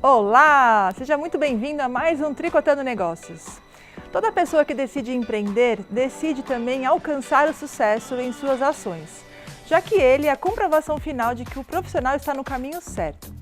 Olá! Seja muito bem-vindo a mais um Tricotando Negócios. Toda pessoa que decide empreender, decide também alcançar o sucesso em suas ações, já que ele é a comprovação final de que o profissional está no caminho certo.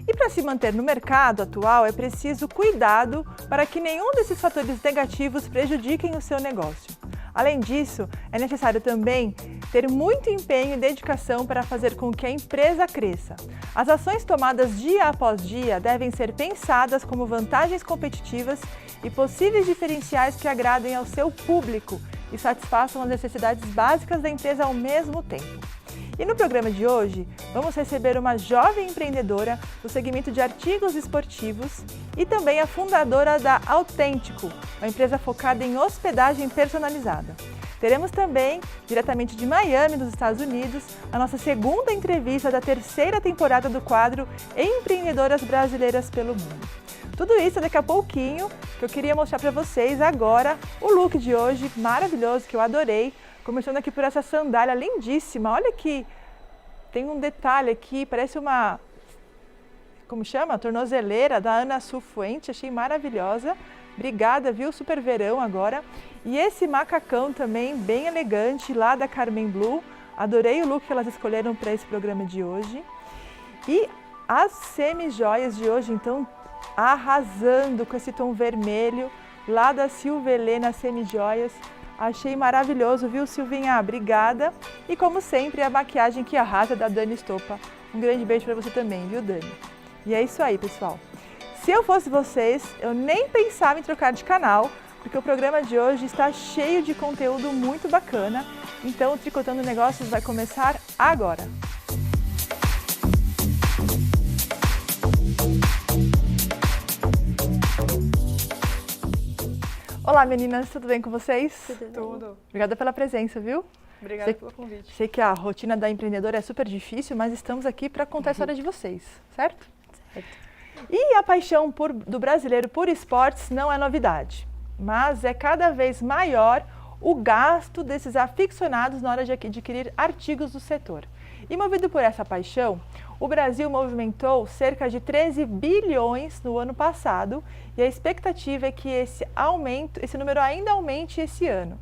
E para se manter no mercado atual, é preciso cuidado para que nenhum desses fatores negativos prejudiquem o seu negócio. Além disso, é necessário também ter muito empenho e dedicação para fazer com que a empresa cresça. As ações tomadas dia após dia devem ser pensadas como vantagens competitivas e possíveis diferenciais que agradem ao seu público e satisfaçam as necessidades básicas da empresa ao mesmo tempo. E no programa de hoje, vamos receber uma jovem empreendedora do segmento de artigos esportivos e também a fundadora da Autêntico, uma empresa focada em hospedagem personalizada. Teremos também, diretamente de Miami, nos Estados Unidos, a nossa segunda entrevista da terceira temporada do quadro Empreendedoras Brasileiras pelo Mundo. Tudo isso daqui a pouquinho, que eu queria mostrar para vocês agora o look de hoje maravilhoso, que eu adorei. Começando aqui por essa sandália lindíssima, olha aqui, tem um detalhe aqui, parece uma, como chama? Tornozeleira da Ana Sufuente, achei maravilhosa. Obrigada, viu? Super verão agora. E esse macacão também, bem elegante, lá da Carmen Blue. Adorei o look que elas escolheram para esse programa de hoje. E as semi-joias de hoje, então, arrasando com esse tom vermelho, lá da Silvia Helena Semi-joias. Achei maravilhoso, viu, Silvinha? Obrigada. E como sempre, a maquiagem que arrasa da Dani Estopa. Um grande beijo para você também, viu, Dani? E é isso aí, pessoal. Se eu fosse vocês, eu nem pensava em trocar de canal, porque o programa de hoje está cheio de conteúdo muito bacana. Então, o Tricotando Negócios vai começar agora. Olá, meninas, tudo bem com vocês? Tudo. Obrigada pela presença, viu? Obrigada pelo convite. Sei que a rotina da empreendedora é super difícil, mas estamos aqui para contar a história de vocês, certo? Certo. E a paixão do brasileiro por esportes não é novidade, mas é cada vez maior o gasto desses aficionados na hora de adquirir artigos do setor. E movido por essa paixão, o Brasil movimentou cerca de 13 bilhões no ano passado e a expectativa é que esse número ainda aumente esse ano.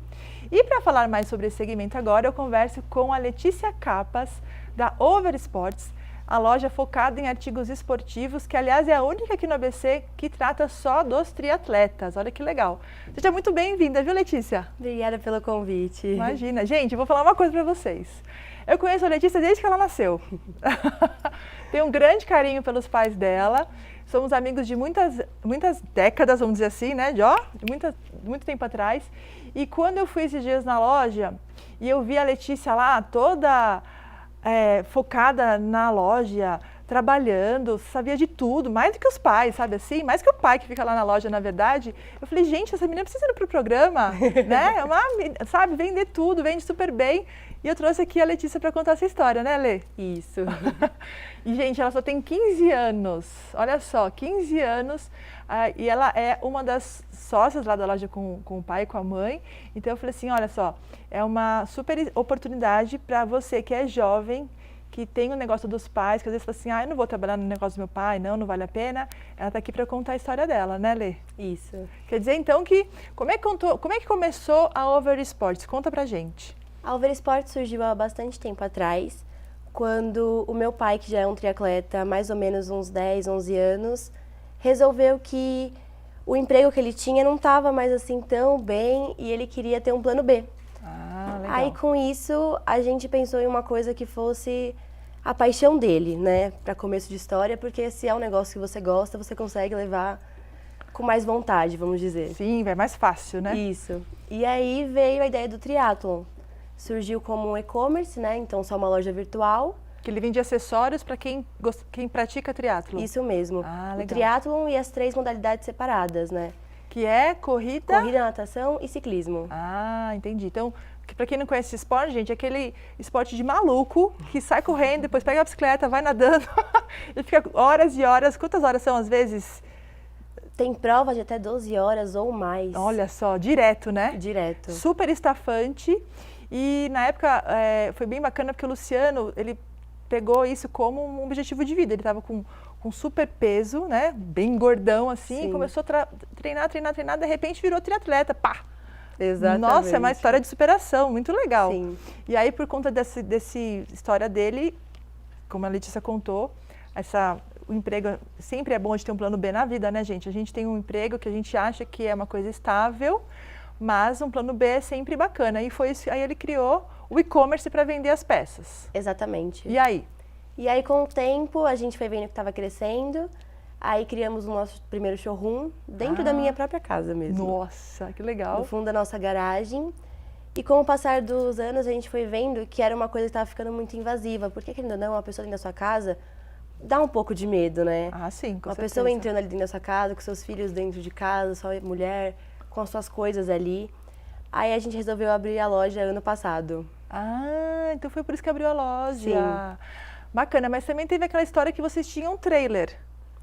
E para falar mais sobre esse segmento agora, eu converso com a Letícia Capas, da Over Sports, a loja focada em artigos esportivos, que aliás é a única aqui no ABC que trata só dos triatletas. Olha que legal. Seja muito bem-vinda, viu, Letícia? Obrigada pelo convite. Imagina. Gente, eu vou falar uma coisa para vocês. Eu conheço a Letícia desde que ela nasceu. Tenho um grande carinho pelos pais dela. Somos amigos de muitas décadas, vamos dizer assim, né? De muito tempo atrás. E quando eu fui esses dias na loja e eu vi a Letícia lá toda focada na loja, trabalhando, sabia de tudo, mais do que os pais, sabe assim? Mais que o pai que fica lá na loja, na verdade. Eu falei, gente, essa menina precisa ir para o programa, né? Sabe, vender tudo, vende super bem. E eu trouxe aqui a Letícia para contar essa história, né, Lê? Isso. E, gente, ela só tem 15 anos. Olha só, 15 anos. E ela é uma das sócias lá da loja com o pai e com a mãe. Então, eu falei assim, olha só, é uma super oportunidade para você que é jovem, que tem o negócio dos pais, que às vezes fala assim, eu não vou trabalhar no negócio do meu pai, não vale a pena. Ela está aqui para contar a história dela, né, Lê? Isso. Quer dizer, então, como é que começou a Over Sports? Conta pra gente. A Over Sports surgiu há bastante tempo atrás, quando o meu pai, que já é um triatleta há mais ou menos uns 10, 11 anos, resolveu que o emprego que ele tinha não estava mais assim tão bem e ele queria ter um plano B. Ah, legal. Aí, com isso, a gente pensou em uma coisa que fosse a paixão dele, né, para começo de história, porque se é um negócio que você gosta, você consegue levar com mais vontade, vamos dizer. Sim, é mais fácil, né? Isso. E aí veio a ideia do triatlon. Surgiu como um e-commerce, né, então só uma loja virtual. Que ele vende acessórios para quem pratica triatlo. Isso mesmo. Ah, legal. O triatlon e as 3 modalidades separadas, né? Que é corrida... Corrida, natação e ciclismo. Ah, entendi. Então, para quem não conhece esse esporte, gente, é aquele esporte de maluco que sai correndo, depois pega a bicicleta, vai nadando e fica horas e horas. Quantas horas são, às vezes? Tem prova de até 12 horas ou mais. Olha só, direto, né? Direto. Super estafante. E na época foi bem bacana porque o Luciano, ele pegou isso como um objetivo de vida. Ele estava com super peso, né? Bem gordão assim, Sim. e começou a treinar, de repente virou triatleta, pá! Exatamente. Nossa, é uma história de superação, muito legal. Sim. E aí, por conta dessa história dele, como a Letícia contou, o emprego sempre é bom de ter um plano B na vida, né, gente? A gente tem um emprego que a gente acha que é uma coisa estável, mas um plano B é sempre bacana. E foi isso, aí ele criou o e-commerce para vender as peças. Exatamente. E aí? E aí, com o tempo, a gente foi vendo que estava crescendo. Aí criamos o nosso primeiro showroom dentro da minha própria casa mesmo. Nossa, que legal. No fundo da nossa garagem. E com o passar dos anos, a gente foi vendo que era uma coisa que estava ficando muito invasiva. Porque, querendo ou não, uma pessoa dentro da sua casa dá um pouco de medo, né? Ah, sim, com Uma certeza. pessoa entrando ali dentro da sua casa, com seus filhos dentro de casa, sua mulher, com as suas coisas ali. Aí a gente resolveu abrir a loja ano passado. Ah, então foi por isso que abriu a loja. Sim. Bacana, mas também teve aquela história que vocês tinham um trailer.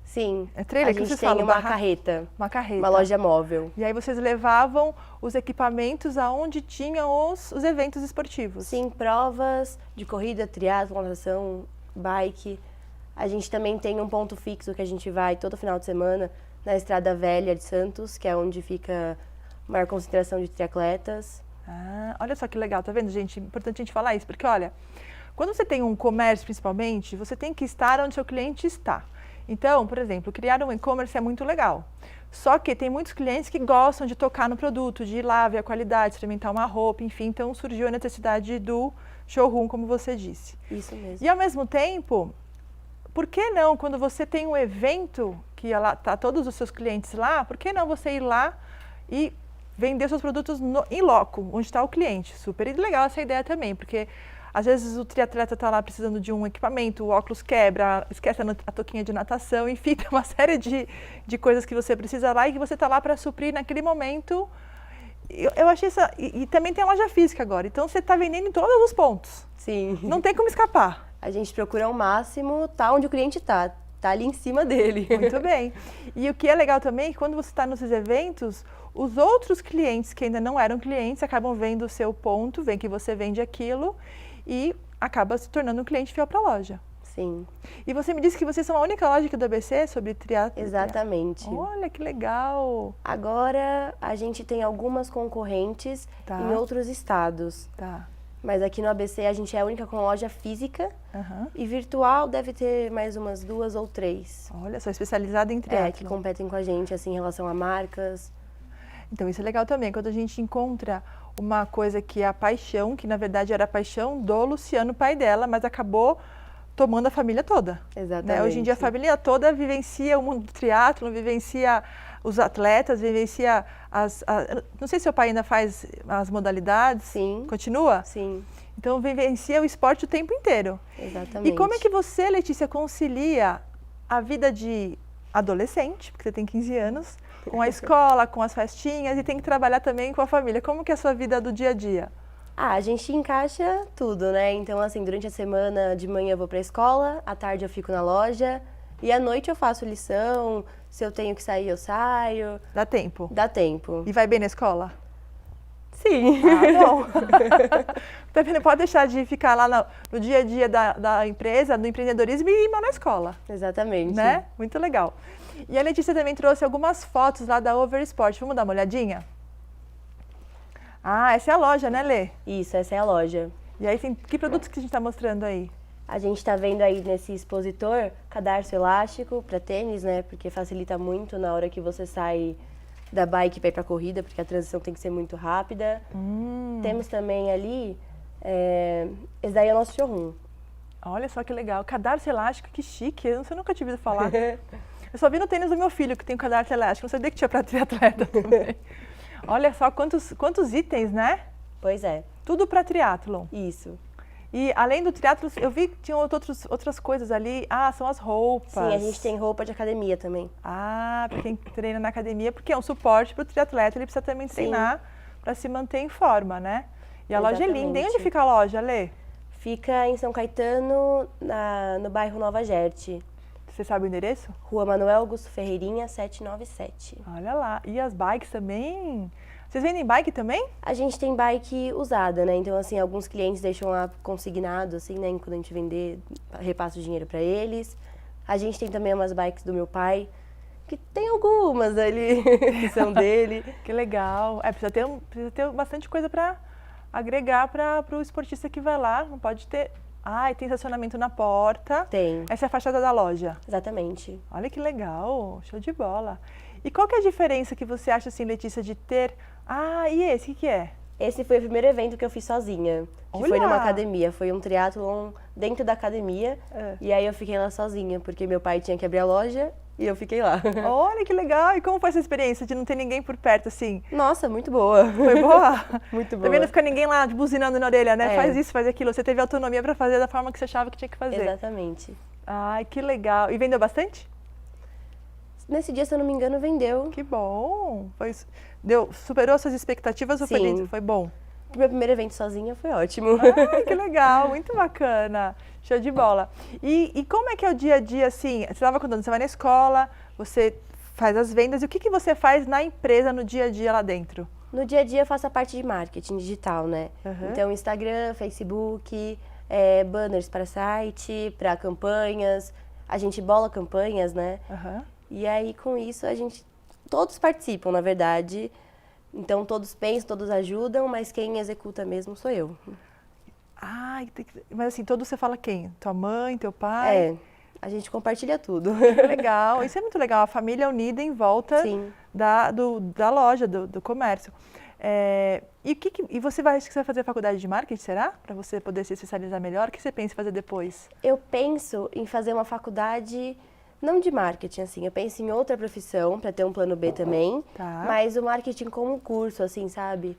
Sim. É trailer a que gente vocês tem falam? uma carreta. Uma carreta. Uma loja móvel. E aí vocês levavam os equipamentos aonde tinham os eventos esportivos? Sim, provas de corrida, triatlo, natação, bike. A gente também tem um ponto fixo que a gente vai todo final de semana na Estrada Velha de Santos, que é onde fica a maior concentração de triatletas. Ah, olha só que legal, tá vendo, gente? Importante a gente falar isso, porque olha, quando você tem um comércio principalmente, você tem que estar onde seu cliente está. Então, por exemplo, criar um e-commerce é muito legal. Só que tem muitos clientes que gostam de tocar no produto, de ir lá, ver a qualidade, experimentar uma roupa, enfim. Então surgiu a necessidade do showroom, como você disse. Isso mesmo. E ao mesmo tempo, por que não, quando você tem um evento, que tá todos os seus clientes lá, por que não você ir lá e vender seus produtos em loco, onde está o cliente? Super legal essa ideia também, porque às vezes o triatleta está lá precisando de um equipamento, o óculos quebra, esquece a touquinha de natação, enfim, tem uma série de coisas que você precisa lá e que você está lá para suprir naquele momento. Eu achei essa... E também tem a loja física agora, então você está vendendo em todos os pontos. Sim. Não tem como escapar. A gente procura ao máximo tá onde o cliente tá ali em cima dele. Muito bem. E o que é legal também é que quando você está nesses eventos, os outros clientes que ainda não eram clientes acabam vendo o seu ponto, veem que você vende aquilo e acaba se tornando um cliente fiel para a loja. Sim. E você me disse que vocês são a única loja aqui do ABC sobre triatlo? Exatamente. Olha que legal! Agora a gente tem algumas concorrentes em outros estados. Tá. Mas aqui no ABC a gente é a única com loja física e virtual deve ter mais umas 2 ou 3. Olha, só especializada em triatlo. Que competem com a gente assim, em relação a marcas. Então isso é legal também, quando a gente encontra uma coisa que é a paixão, que na verdade era a paixão do Luciano, pai dela, mas acabou tomando a família toda. Exatamente. Né? Hoje em dia a família toda vivencia o mundo do triatlo, vivencia os atletas, vivencia não sei se seu pai ainda faz as modalidades. Sim. Continua? Sim. Então vivencia o esporte o tempo inteiro. Exatamente. E como é que você, Letícia, concilia a vida de adolescente, porque você tem 15 anos, com a escola, com as festinhas e tem que trabalhar também com a família? Como que é a sua vida do dia a dia? A gente encaixa tudo, né? Então, assim, durante a semana, de manhã eu vou pra escola, à tarde eu fico na loja e à noite eu faço lição, se eu tenho que sair eu saio. Dá tempo? Dá tempo. E vai bem na escola? Sim. Ah, bom. Também não pode deixar de ficar lá no dia a dia da empresa, no empreendedorismo e ir mal na escola. Exatamente. Né? Muito legal. E a Letícia também trouxe algumas fotos lá da Oversport. Vamos dar uma olhadinha? Ah, essa é a loja, né, Lê? Isso, essa é a loja. E aí, que produtos que a gente está mostrando aí? A gente está vendo aí nesse expositor cadarço elástico para tênis, né? Porque facilita muito na hora que você sai da bike para ir para a corrida, porque a transição tem que ser muito rápida. Temos também ali, esse daí é o nosso showroom. Olha só que legal. Cadarço elástico, que chique. Eu nunca tinha ouvido falar. Eu só vi no tênis do meu filho, que tem o cadarço elástico. Não sabia que tinha para triatleta também. Olha só quantos itens, né? Pois é. Tudo para triatlon. Isso. E além do triatlo, eu vi que tinham outras coisas ali. Ah, são as roupas. Sim, a gente tem roupa de academia também. Ah, para quem treina na academia, porque é um suporte para o triatleta, ele precisa também treinar para se manter em forma, né? E a loja é linda. E onde fica a loja, Lê? Fica em São Caetano, no bairro Nova Gerte. Você sabe o endereço? Rua Manuel Augusto Ferreirinha, 797. Olha lá. E as bikes também? Vocês vendem bike também? A gente tem bike usada, né? Então, assim, alguns clientes deixam lá consignado, assim, né? Quando a gente vender, repassa o dinheiro para eles. A gente tem também umas bikes do meu pai, que tem algumas ali que são dele. Que legal. Precisa ter bastante coisa para agregar para o esportista que vai lá. Não pode ter... Ah, e tem estacionamento na porta. Tem. Essa é a fachada da loja. Exatamente. Olha que legal, show de bola. E qual que é a diferença que você acha, assim, Letícia, de ter... Ah, e esse, o que é? Esse foi o primeiro evento que eu fiz sozinha, que Olha! foi numa academia. Foi um triatlon dentro da academia, e aí eu fiquei lá sozinha, porque meu pai tinha que abrir a loja e eu fiquei lá. Olha que legal! E como foi essa experiência de não ter ninguém por perto, assim? Nossa, muito boa. Foi boa? Muito boa. Também não fica ninguém lá buzinando na orelha, né? É. Faz isso, faz aquilo. Você teve autonomia para fazer da forma que você achava que tinha que fazer. Exatamente. Ai, que legal. E vendeu bastante? Nesse dia, se eu não me engano, vendeu. Que bom! Superou suas expectativas ou foi Sim. lindo? Foi bom? O meu primeiro evento sozinha foi ótimo. Ai, que legal, muito bacana. Show de bola. E como é que é o dia a dia, assim? Você estava contando, você vai na escola, você faz as vendas, e o que você faz na empresa no dia a dia lá dentro? No dia a dia eu faço a parte de marketing digital, né? Uhum. Então, Instagram, Facebook, banners para site, para campanhas. A gente bola campanhas, né? Uhum. E aí, com isso, todos participam, na verdade. Então, todos pensam, todos ajudam, mas quem executa mesmo sou eu. Ai, mas assim, todo você fala quem? Tua mãe, teu pai? A gente compartilha tudo. Que legal, isso é muito legal, a família unida em volta Sim. da loja, do comércio. E você acho que você vai fazer faculdade de marketing, será? Para você poder se especializar melhor? O que você pensa em fazer depois? Eu penso em fazer uma faculdade, não de marketing, assim, eu penso em outra profissão, para ter um plano B também, Tá. mas o marketing como um curso, assim, sabe?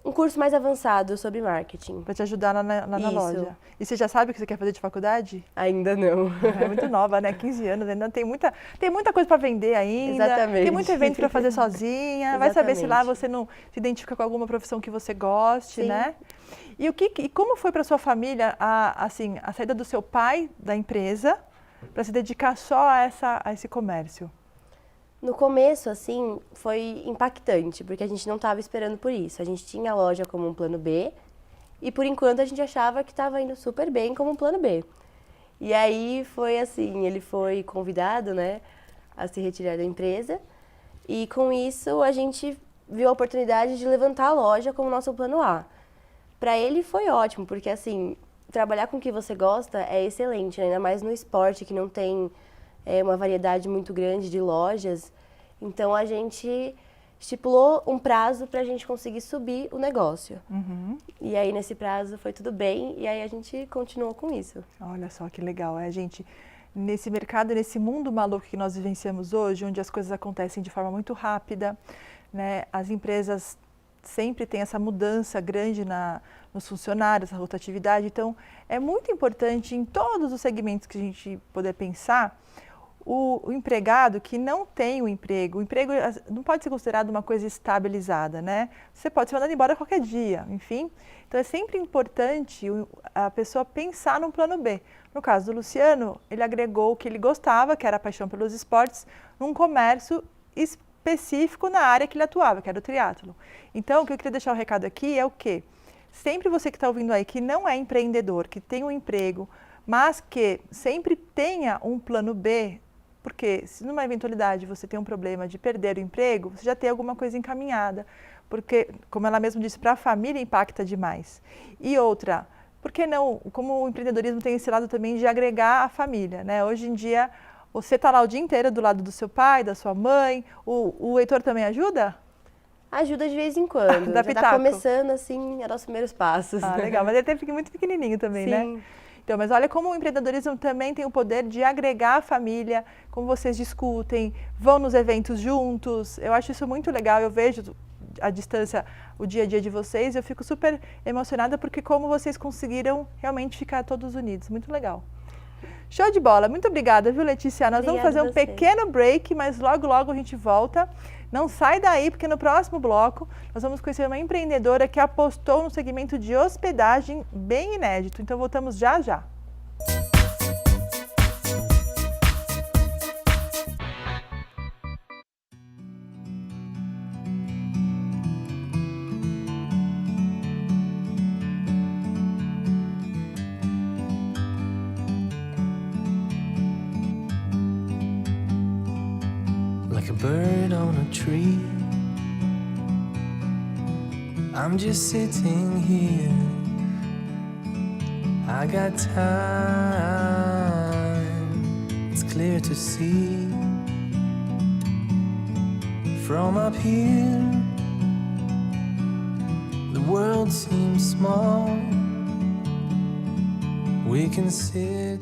Um curso mais avançado sobre marketing. Para te ajudar na Isso. loja. E você já sabe o que você quer fazer de faculdade? Ainda não. É muito nova, né? 15 anos, ainda tem muita coisa para vender ainda. Exatamente. Tem muito evento para fazer sozinha. Vai saber se lá você não se identifica com alguma profissão que você goste, Sim. né? E como foi para sua família a saída do seu pai da empresa para se dedicar só a esse comércio? No começo, assim, foi impactante, porque a gente não estava esperando por isso. A gente tinha a loja como um plano B e, por enquanto, a gente achava que estava indo super bem como um plano B. E aí foi assim, ele foi convidado, né, a se retirar da empresa e, com isso, a gente viu a oportunidade de levantar a loja como nosso plano A. Para ele foi ótimo, porque, assim, trabalhar com o que você gosta é excelente, né? Ainda mais no esporte, que não tem uma variedade muito grande de lojas. Então, a gente estipulou um prazo para a gente conseguir subir o negócio. Uhum. E aí, nesse prazo, foi tudo bem. E aí, a gente continuou com isso. Olha só que legal, gente. Nesse mercado, nesse mundo maluco que nós vivenciamos hoje, onde as coisas acontecem de forma muito rápida, né? As empresas sempre têm essa mudança grande nos funcionários, a rotatividade. Então, é muito importante em todos os segmentos que a gente puder pensar, o empregado que não tem o emprego não pode ser considerado uma coisa estabilizada, né? Você pode ser mandado embora qualquer dia, enfim. Então, é sempre importante a pessoa pensar num plano B. No caso do Luciano, ele agregou o que ele gostava, que era a paixão pelos esportes, num comércio específico na área que ele atuava, que era o triatlo. Então, o que eu queria deixar o recado aqui é o quê? Sempre você que está ouvindo aí, que não é empreendedor, que tem um emprego, mas que sempre tenha um plano B, porque se numa eventualidade você tem um problema de perder o emprego, você já tem alguma coisa encaminhada, porque, como ela mesma disse, para a família impacta demais. E outra, por que não, como o empreendedorismo tem esse lado também de agregar a família, né? Hoje em dia, você está lá o dia inteiro do lado do seu pai, da sua mãe, o Heitor também ajuda? Ajuda de vez em quando. Dá Já está pitaco. começando, assim, a dar os primeiros passos. Ah, legal, mas ele teve muito pequenininho também, Sim. né? Então, mas olha como o empreendedorismo também tem o poder de agregar a família, como vocês discutem, vão nos eventos juntos. Eu acho isso muito legal, eu vejo à distância o dia a dia de vocês, eu fico super emocionada porque como vocês conseguiram realmente ficar todos unidos. Muito legal. Show de bola, muito obrigada, viu, Letícia? Nós vamos fazer um pequeno break, mas logo, logo a gente volta. Não sai daí, porque no próximo bloco nós vamos conhecer uma empreendedora que apostou no segmento de hospedagem bem inédito. Então voltamos já já. like a bird on a tree. I'm just sitting here, I got time, it's clear to see. From up here, the world seems small. We can sit.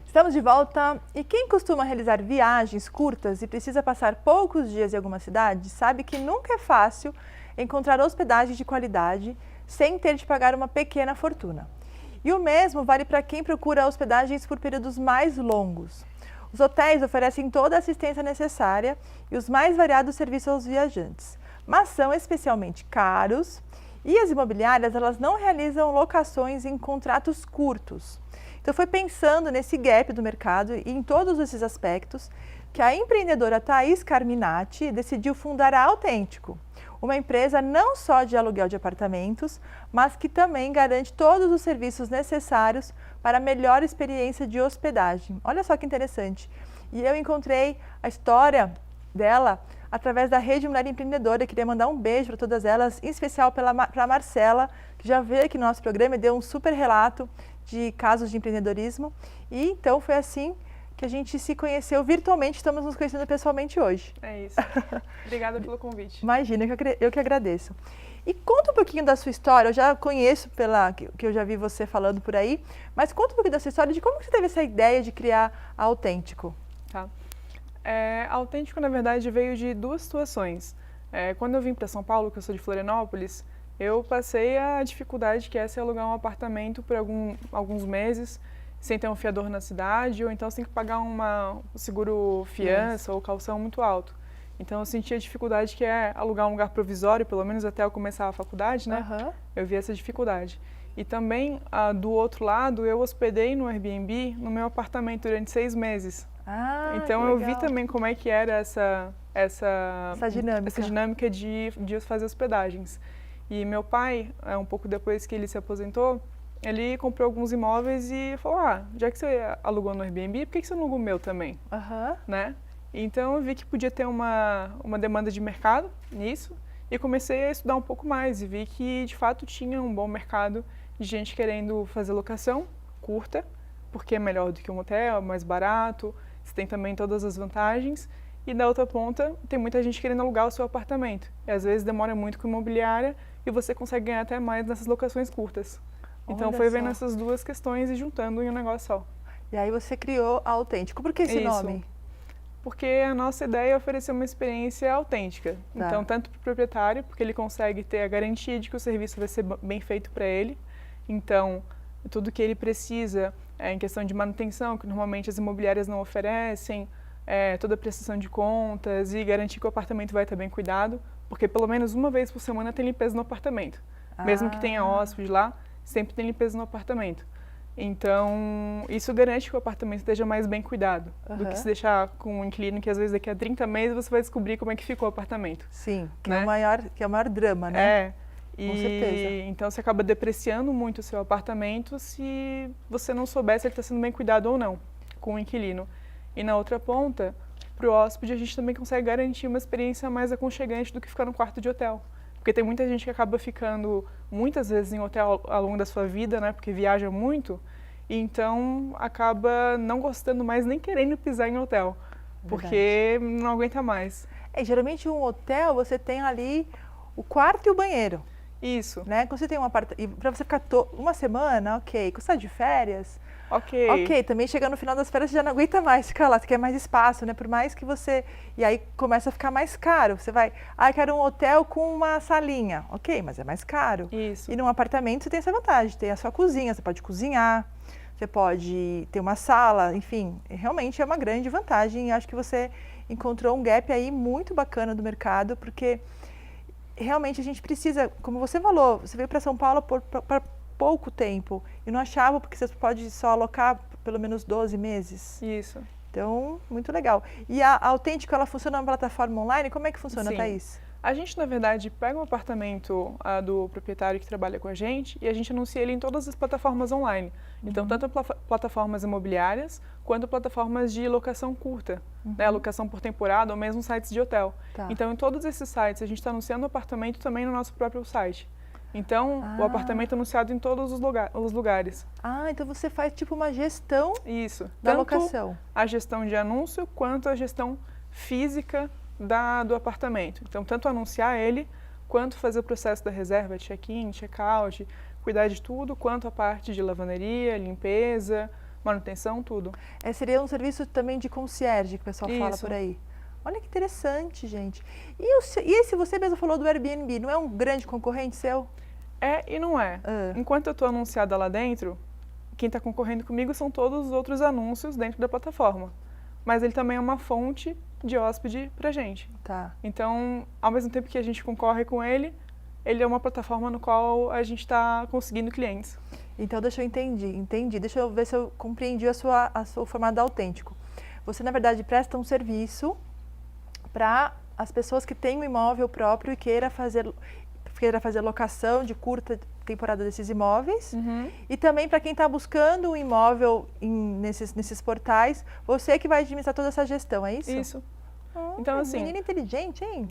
Estamos de volta e quem costuma realizar viagens curtas e precisa passar poucos dias em alguma cidade sabe que nunca é fácil encontrar hospedagem de qualidade sem ter de pagar uma pequena fortuna. E o mesmo vale para quem procura hospedagens por períodos mais longos. Os hotéis oferecem toda a assistência necessária e os mais variados serviços aos viajantes, mas são especialmente caros e as imobiliárias elas não realizam locações em contratos curtos. Então foi pensando nesse gap do mercado e em todos esses aspectos que a empreendedora Thaís Carminati decidiu fundar a Autêntico, uma empresa não só de aluguel de apartamentos, mas que também garante todos os serviços necessários para a melhor experiência de hospedagem. Olha só que interessante. E eu encontrei a história dela através da Rede Mulher Empreendedora. Eu queria mandar um beijo para todas elas, em especial para a Marcela, que já veio aqui no nosso programa e deu um super relato de casos de empreendedorismo. E então foi assim que a gente se conheceu virtualmente, estamos nos conhecendo pessoalmente hoje. É isso. Obrigada pelo convite. Imagina, eu que agradeço. E conta um pouquinho da sua história, eu já conheço que eu já vi você falando por aí, mas conta um pouquinho da sua história, de como você teve essa ideia de criar a Autêntico. Tá. A Autêntico, na verdade, veio de duas situações. Quando eu vim para São Paulo, que eu sou de Florianópolis, eu passei a dificuldade que é se alugar um apartamento por alguns meses, sem ter um fiador na cidade, ou então você tem que pagar um seguro fiança ou calção muito alto. Então eu senti a dificuldade que é alugar um lugar provisório, pelo menos até eu começar a faculdade, né? Uhum. Eu vi essa dificuldade. E também, do outro lado, eu hospedei no Airbnb no meu apartamento durante 6 meses. Então eu vi também como é que era essa dinâmica de fazer hospedagens. E meu pai, um pouco depois que ele se aposentou, ele comprou alguns imóveis e falou, já que você alugou no Airbnb, por que você não alugou o meu também? Né? Então eu vi que podia ter uma demanda de mercado nisso e comecei a estudar um pouco mais e vi que de fato tinha um bom mercado de gente querendo fazer locação curta, porque é melhor do que um hotel, é mais barato, você tem também todas as vantagens. E da outra ponta, tem muita gente querendo alugar o seu apartamento. E às vezes demora muito com imobiliária e você consegue ganhar até mais nessas locações curtas. Então foi vendo essas duas questões e juntando em um negócio só. E aí você criou a Autêntico. Por que esse nome? Porque a nossa ideia é oferecer uma experiência autêntica. Tá. Então, tanto para o proprietário, porque ele consegue ter a garantia de que o serviço vai ser bem feito para ele. Então, tudo que ele precisa em questão de manutenção, que normalmente as imobiliárias não oferecem, toda a prestação de contas e garantir que o apartamento vai estar bem cuidado, porque pelo menos uma vez por semana tem limpeza no apartamento. Mesmo que tenha hóspede lá, sempre tem limpeza no apartamento. Então, isso garante que o apartamento esteja mais bem cuidado do que se deixar com um inquilino que às vezes daqui a 30 meses você vai descobrir como é que ficou o apartamento. Sim, que, né? é o maior drama, né? Com certeza. Então você acaba depreciando muito o seu apartamento se você não souber se ele está sendo bem cuidado ou não com o inquilino. E na outra ponta, para o hóspede, a gente também consegue garantir uma experiência mais aconchegante do que ficar no quarto de hotel. Porque tem muita gente que acaba ficando muitas vezes em hotel ao longo da sua vida, né? Porque viaja muito, e então acaba não gostando mais, nem querendo pisar em hotel. Verdade. Porque não aguenta mais. Geralmente um hotel, você tem ali o quarto e o banheiro. Isso. Né? Quando você tem um apartamento, para você ficar uma semana, ok. Quando você está de férias, ok. Também chegando no final das férias, você já não aguenta mais ficar lá, você quer mais espaço, né? Por mais que você... E aí começa a ficar mais caro. Você vai, quero um hotel com uma salinha. Ok, mas é mais caro. Isso. E num apartamento você tem essa vantagem, tem a sua cozinha, você pode cozinhar, você pode ter uma sala, enfim, realmente é uma grande vantagem. Acho que você encontrou um gap aí muito bacana do mercado, porque realmente a gente precisa, como você falou, você veio para São Paulo por pouco tempo e não achava, porque você pode só alocar pelo menos 12 meses. Isso. Então, muito legal. E a Autêntico, ela funciona na plataforma online? Como é que funciona, Sim. Thaís? A gente, na verdade, pega um apartamento do proprietário que trabalha com a gente e a gente anuncia ele em todas as plataformas online. Então, tanto plataformas imobiliárias quanto plataformas de locação curta, né, locação por temporada ou mesmo sites de hotel. Tá. Então, em todos esses sites, a gente está anunciando o apartamento também no nosso próprio site. Então, o apartamento é anunciado em todos os lugares. Ah, então você faz tipo uma gestão Isso. da Tanto locação. a gestão de anúncio quanto a gestão física do apartamento. Então, tanto anunciar ele, quanto fazer o processo da reserva, check-in, check-out, cuidar de tudo, quanto a parte de lavanderia, limpeza, manutenção, tudo. Seria um serviço também de concierge, que o pessoal fala por aí. Olha que interessante, gente. E esse você mesmo falou do Airbnb, não é um grande concorrente seu? É e não é. Enquanto eu estou anunciada lá dentro, quem está concorrendo comigo são todos os outros anúncios dentro da plataforma. Mas ele também é uma fonte de hóspede para a gente. Tá. Então, ao mesmo tempo que a gente concorre com ele, ele é uma plataforma no qual a gente está conseguindo clientes. Então, entendi. Deixa eu ver se eu compreendi o formato Autêntico. Você, na verdade, presta um serviço para as pessoas que têm um imóvel próprio e queira fazer locação de curta temporada desses imóveis. E também para quem está buscando um imóvel nesses portais, você que vai administrar toda essa gestão, é isso? Isso. Então, assim, menino inteligente, hein?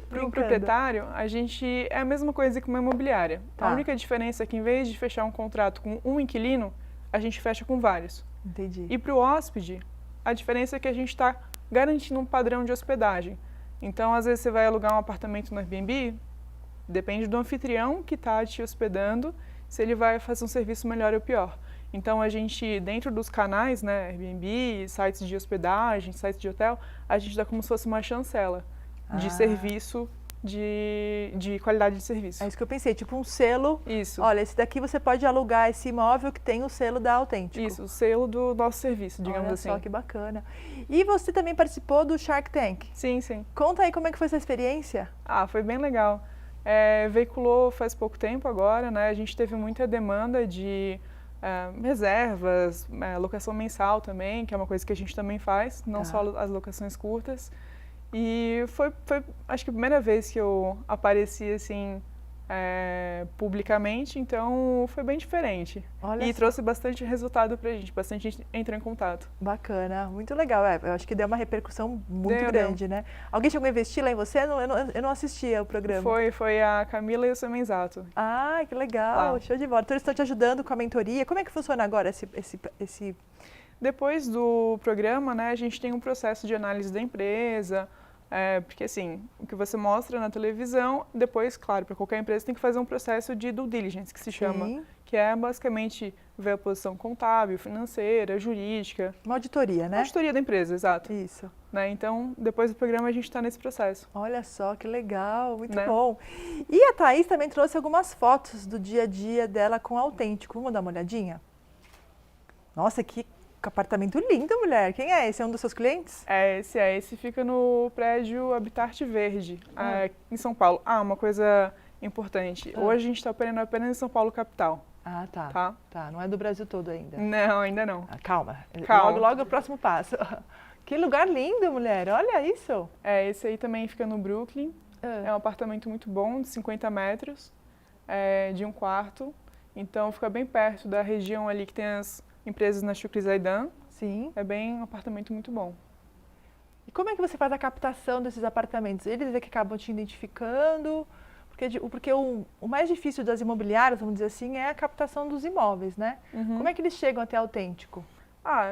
Para o proprietário, a gente é a mesma coisa que uma imobiliária. Tá. A única diferença é que, em vez de fechar um contrato com um inquilino, a gente fecha com vários. Entendi. E para o hóspede, a diferença é que a gente está garantindo um padrão de hospedagem. Então, às vezes, você vai alugar um apartamento no Airbnb, depende do anfitrião que está te hospedando, se ele vai fazer um serviço melhor ou pior. Então, a gente, dentro dos canais, né, Airbnb, sites de hospedagem, sites de hotel, a gente dá como se fosse uma chancela de serviço, de qualidade de serviço. É isso que eu pensei, tipo um selo. Isso. Olha, esse daqui você pode alugar esse imóvel que tem o selo da Autêntico. Isso, o selo do nosso serviço, digamos assim. Olha só que bacana. E você também participou do Shark Tank? Sim, sim. Conta aí como é que foi essa experiência. Foi bem legal. Veiculou faz pouco tempo agora, né? A gente teve muita demanda de reservas, locação mensal também, que é uma coisa que a gente também faz, não só as locações curtas. E foi, acho que a primeira vez que eu apareci assim publicamente, então foi bem diferente. Olha só. Trouxe bastante resultado pra gente, bastante gente entrou em contato. Bacana, muito legal. Eu acho que deu uma repercussão muito grande, né? Alguém chegou a investir lá em você? Eu não assistia o programa. Foi a Camila e o Semenzato. Ah, que legal, show de bola. Então eles estão te ajudando com a mentoria. Como é que funciona agora esse... Depois do programa, né, a gente tem um processo de análise da empresa, porque assim, o que você mostra na televisão, depois, claro, para qualquer empresa tem que fazer um processo de due diligence, que se chama, que é basicamente ver a posição contábil, financeira, jurídica. Uma auditoria, né? Auditoria da empresa, exato. Isso. Né, então, depois do programa a gente está nesse processo. Olha só, que legal, muito bom. E a Thaís também trouxe algumas fotos do dia a dia dela com o Autêntico. Vamos dar uma olhadinha? Nossa, que apartamento lindo, mulher. Quem é esse? É um dos seus clientes? Esse fica no prédio Habitat Verde, em São Paulo. Uma coisa importante. Hoje a gente está operando apenas em São Paulo, capital. Ah, tá. Não é do Brasil todo ainda. Não, ainda não. Calma. Calma. Logo é o próximo passo. Que lugar lindo, mulher. Olha isso. Esse aí também fica no Brooklyn. É um apartamento muito bom, de 50 metros, de um quarto. Então, fica bem perto da região ali que tem as empresas na Shukri Zaidan. Sim. É bem um apartamento muito bom. E como é que você faz a captação desses apartamentos? Eles é que acabam te identificando? Porque o mais difícil das imobiliárias, vamos dizer assim, é a captação dos imóveis, né? Como é que eles chegam até Autêntico?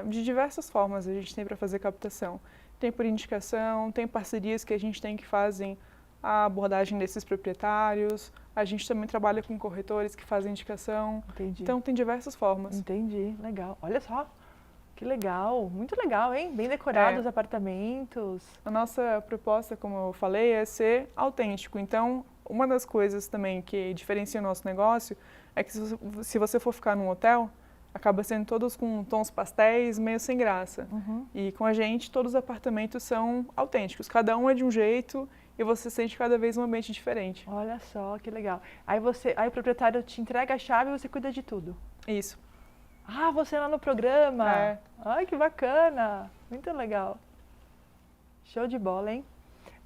De diversas formas a gente tem para fazer captação. Tem por indicação, tem parcerias que a gente tem que fazem a abordagem desses proprietários. A gente também trabalha com corretores que fazem indicação. Entendi. Então, tem diversas formas. Entendi, legal. Olha só, que legal, muito legal, hein? Bem decorados os apartamentos. A nossa proposta, como eu falei, é ser autêntico. Então, uma das coisas também que diferencia o nosso negócio é que se você for ficar num hotel, acaba sendo todos com tons pastéis, meio sem graça. E com a gente, todos os apartamentos são autênticos. Cada um é de um jeito e você sente cada vez um ambiente diferente. Olha só, que legal. Aí o proprietário te entrega a chave e você cuida de tudo. Isso. Ah, você lá no programa. É. Ai, que bacana. Muito legal. Show de bola, hein?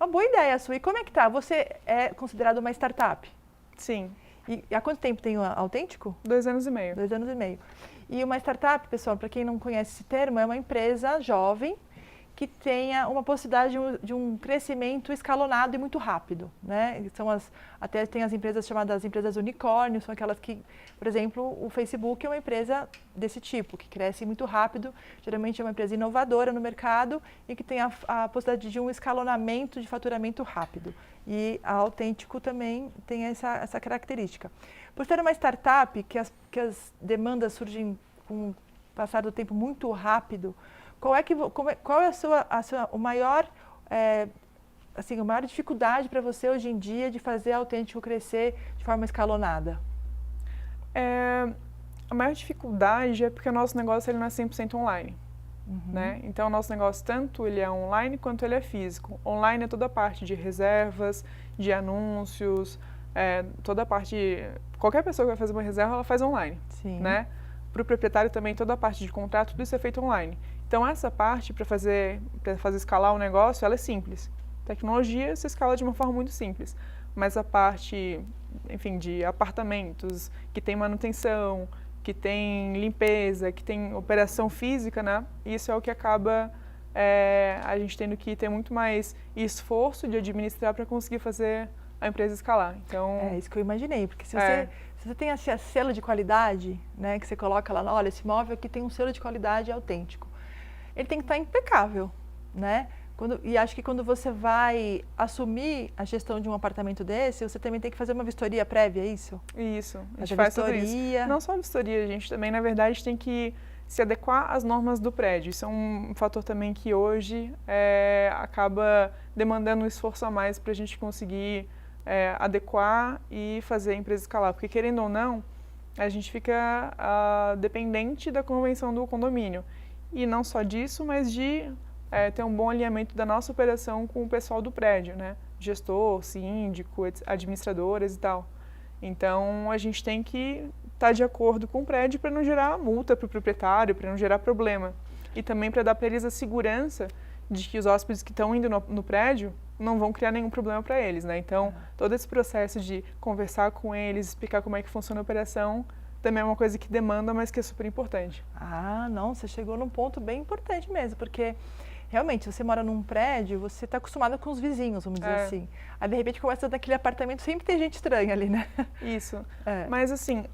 Uma boa ideia sua. E como é que tá? Você é considerado uma startup? Sim. E há quanto tempo tem o Autêntico? 2 anos e meio. 2 anos e meio. E uma startup, pessoal, para quem não conhece esse termo, é uma empresa jovem que tenha uma possibilidade de um crescimento escalonado e muito rápido, né? Até tem as empresas chamadas empresas unicórnios, são aquelas que, por exemplo, o Facebook é uma empresa desse tipo, que cresce muito rápido, geralmente é uma empresa inovadora no mercado e que tem a possibilidade de um escalonamento de faturamento rápido. E a Autêntico também tem essa característica. Por ser uma startup que as demandas surgem com o passar do tempo muito rápido, qual é a maior dificuldade para você hoje em dia de fazer a Autêntico crescer de forma escalonada? A maior dificuldade é porque o nosso negócio ele não é 100% online. Né? Então, o nosso negócio, tanto ele é online quanto ele é físico. Online é toda a parte de reservas, de anúncios, toda a parte... Qualquer pessoa que vai fazer uma reserva, ela faz online. Sim. Né? Para o proprietário também, toda a parte de contrato, tudo isso é feito online. Então, essa parte, para fazer escalar o negócio, ela é simples. Tecnologia se escala de uma forma muito simples. Mas a parte, enfim, de apartamentos, que tem manutenção, que tem limpeza, que tem operação física, né? Isso é o que acaba a gente tendo que ter muito mais esforço de administrar para conseguir fazer a empresa escalar. Então, é isso que eu imaginei, porque se você tem esse selo de qualidade, né, que você coloca lá, olha, esse imóvel aqui tem um selo de qualidade Autêntico, ele tem que estar impecável, né? E acho que quando você vai assumir a gestão de um apartamento desse, você também tem que fazer uma vistoria prévia, é isso? Isso, a gente faz tudo isso. Não só a vistoria, a gente também, na verdade, tem que se adequar às normas do prédio. Isso é um fator também que hoje acaba demandando um esforço a mais para a gente conseguir adequar e fazer a empresa escalar. Porque, querendo ou não, a gente fica dependente da convenção do condomínio. E não só disso, mas de ter um bom alinhamento da nossa operação com o pessoal do prédio, né? Gestor, síndico, administradoras e tal. Então, a gente tem que estar de acordo com o prédio para não gerar multa para o proprietário, para não gerar problema. E também para dar para eles a segurança de que os hóspedes que estão indo no prédio não vão criar nenhum problema para eles, né? Então, todo esse processo de conversar com eles, explicar como é que funciona a operação, também é uma coisa que demanda, mas que é super importante. Ah, não, você chegou num ponto bem importante mesmo, porque realmente, se você mora num prédio, você está acostumado com os vizinhos, vamos dizer assim. Aí, de repente, começa naquele apartamento, sempre tem gente estranha ali, né? Isso. Mas, assim,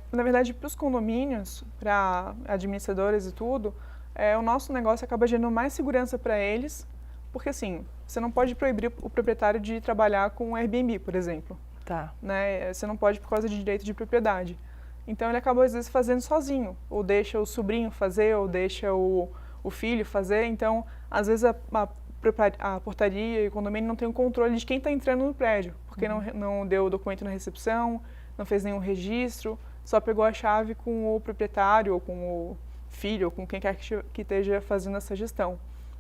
na verdade, para os condomínios, para administradores e tudo, o nosso negócio acaba gerando mais segurança para eles, porque, assim, você não pode proibir o proprietário de trabalhar com o Airbnb, por exemplo. Tá. Né? Você não pode por causa de direito de propriedade. Então, ele acaba, às vezes, fazendo sozinho, ou deixa o sobrinho fazer, ou deixa o filho fazer. Então, às vezes, a portaria e o condomínio não tem o controle de quem está entrando no prédio, porque não deu o documento na recepção, não fez nenhum registro, só pegou a chave com o proprietário, ou com o filho, ou com quem quer que esteja fazendo essa gestão.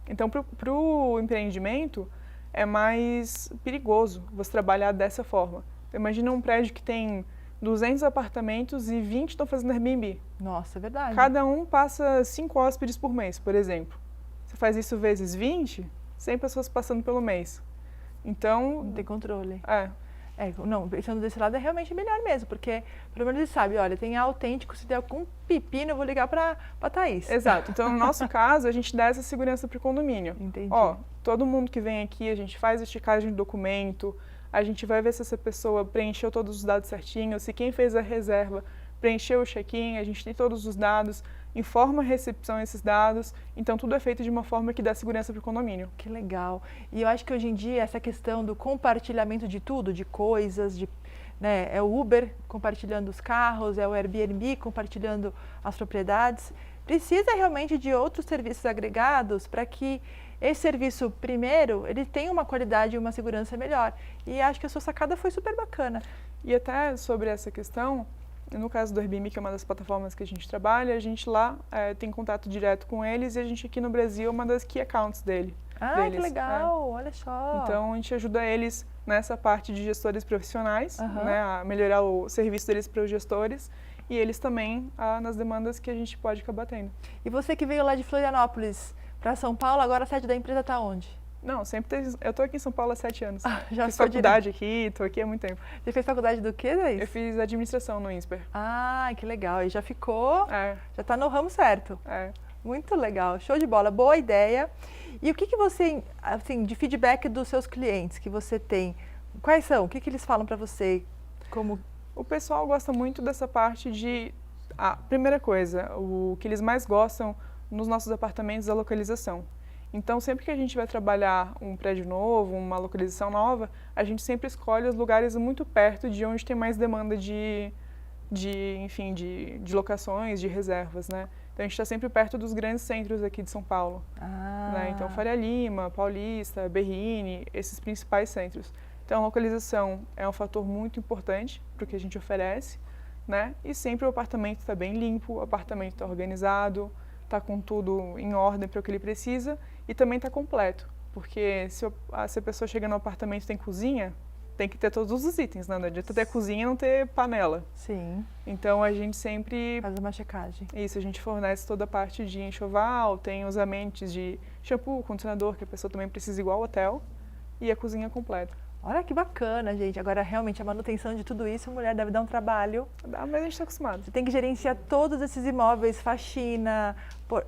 Então, para o empreendimento, é mais perigoso você trabalhar dessa forma. Imagina um prédio que tem 200 apartamentos e 20 estão fazendo Airbnb. Nossa, é verdade. Cada um passa 5 hóspedes por mês, por exemplo. Você faz isso vezes 20, 100 pessoas passando pelo mês. Então... Não tem controle. Não, pensando desse lado é realmente melhor mesmo, porque pelo menos ele sabe, olha, tem Autêntico, se der algum pepino eu vou ligar para Thaís. Exato. Então, no nosso caso, a gente dá essa segurança para o condomínio. Entendi. Todo mundo que vem aqui, a gente faz a esticagem do documento, a gente vai ver se essa pessoa preencheu todos os dados certinhos, se quem fez a reserva preencheu o check-in, a gente tem todos os dados, informa a recepção esses dados, então tudo é feito de uma forma que dá segurança para o condomínio. Que legal. E eu acho que hoje em dia essa questão do compartilhamento de tudo, de coisas, né, é o Uber compartilhando os carros, é o Airbnb compartilhando as propriedades, precisa realmente de outros serviços agregados para que esse serviço, primeiro, ele tenha uma qualidade e uma segurança melhor. E acho que a sua sacada foi super bacana. E até sobre essa questão, no caso do Airbnb, que é uma das plataformas que a gente trabalha, a gente lá tem contato direto com eles e a gente aqui no Brasil é uma das key accounts deles. Que legal, olha só. Então, a gente ajuda eles nessa parte de gestores profissionais, né, a melhorar o serviço deles para os gestores e eles também nas demandas que a gente pode acabar tendo. E você que veio lá de Florianópolis para São Paulo, agora a sede da empresa está onde? Não, eu estou aqui em São Paulo há 7 anos. Já fiz faculdade aqui, estou aqui há muito tempo. Você fez faculdade do quê, Daís? Eu fiz administração no INSPER. Que legal. E já ficou, já está no ramo certo. Muito legal, show de bola, boa ideia. E o que você, assim, de feedback dos seus clientes que você tem, quais são? O que eles falam para você? Como... O pessoal gosta muito dessa parte de... A primeira coisa, o que eles mais gostam nos nossos apartamentos é a localização. Então, sempre que a gente vai trabalhar um prédio novo, uma localização nova, a gente sempre escolhe os lugares muito perto de onde tem mais demanda de locações, de reservas, né? Então, a gente está sempre perto dos grandes centros aqui de São Paulo. Né? Então, Faria Lima, Paulista, Berrini, esses principais centros. Então, a localização é um fator muito importante para o que a gente oferece, né? E sempre o apartamento está bem limpo, o apartamento está organizado, está com tudo em ordem para o que ele precisa e também está completo. Porque se a pessoa chega no apartamento e tem cozinha, tem que ter todos os itens, né? Não adianta ter cozinha e não ter panela. Sim. Então, a gente sempre... faz uma checagem. Isso, a gente fornece toda a parte de enxoval, tem os ambientes de shampoo, condicionador, que a pessoa também precisa igual ao hotel, e a cozinha completa. Olha que bacana, gente. Agora, realmente, a manutenção de tudo isso, a mulher deve dar um trabalho. Dá, mas a gente está acostumado. Você tem que gerenciar todos esses imóveis, faxina.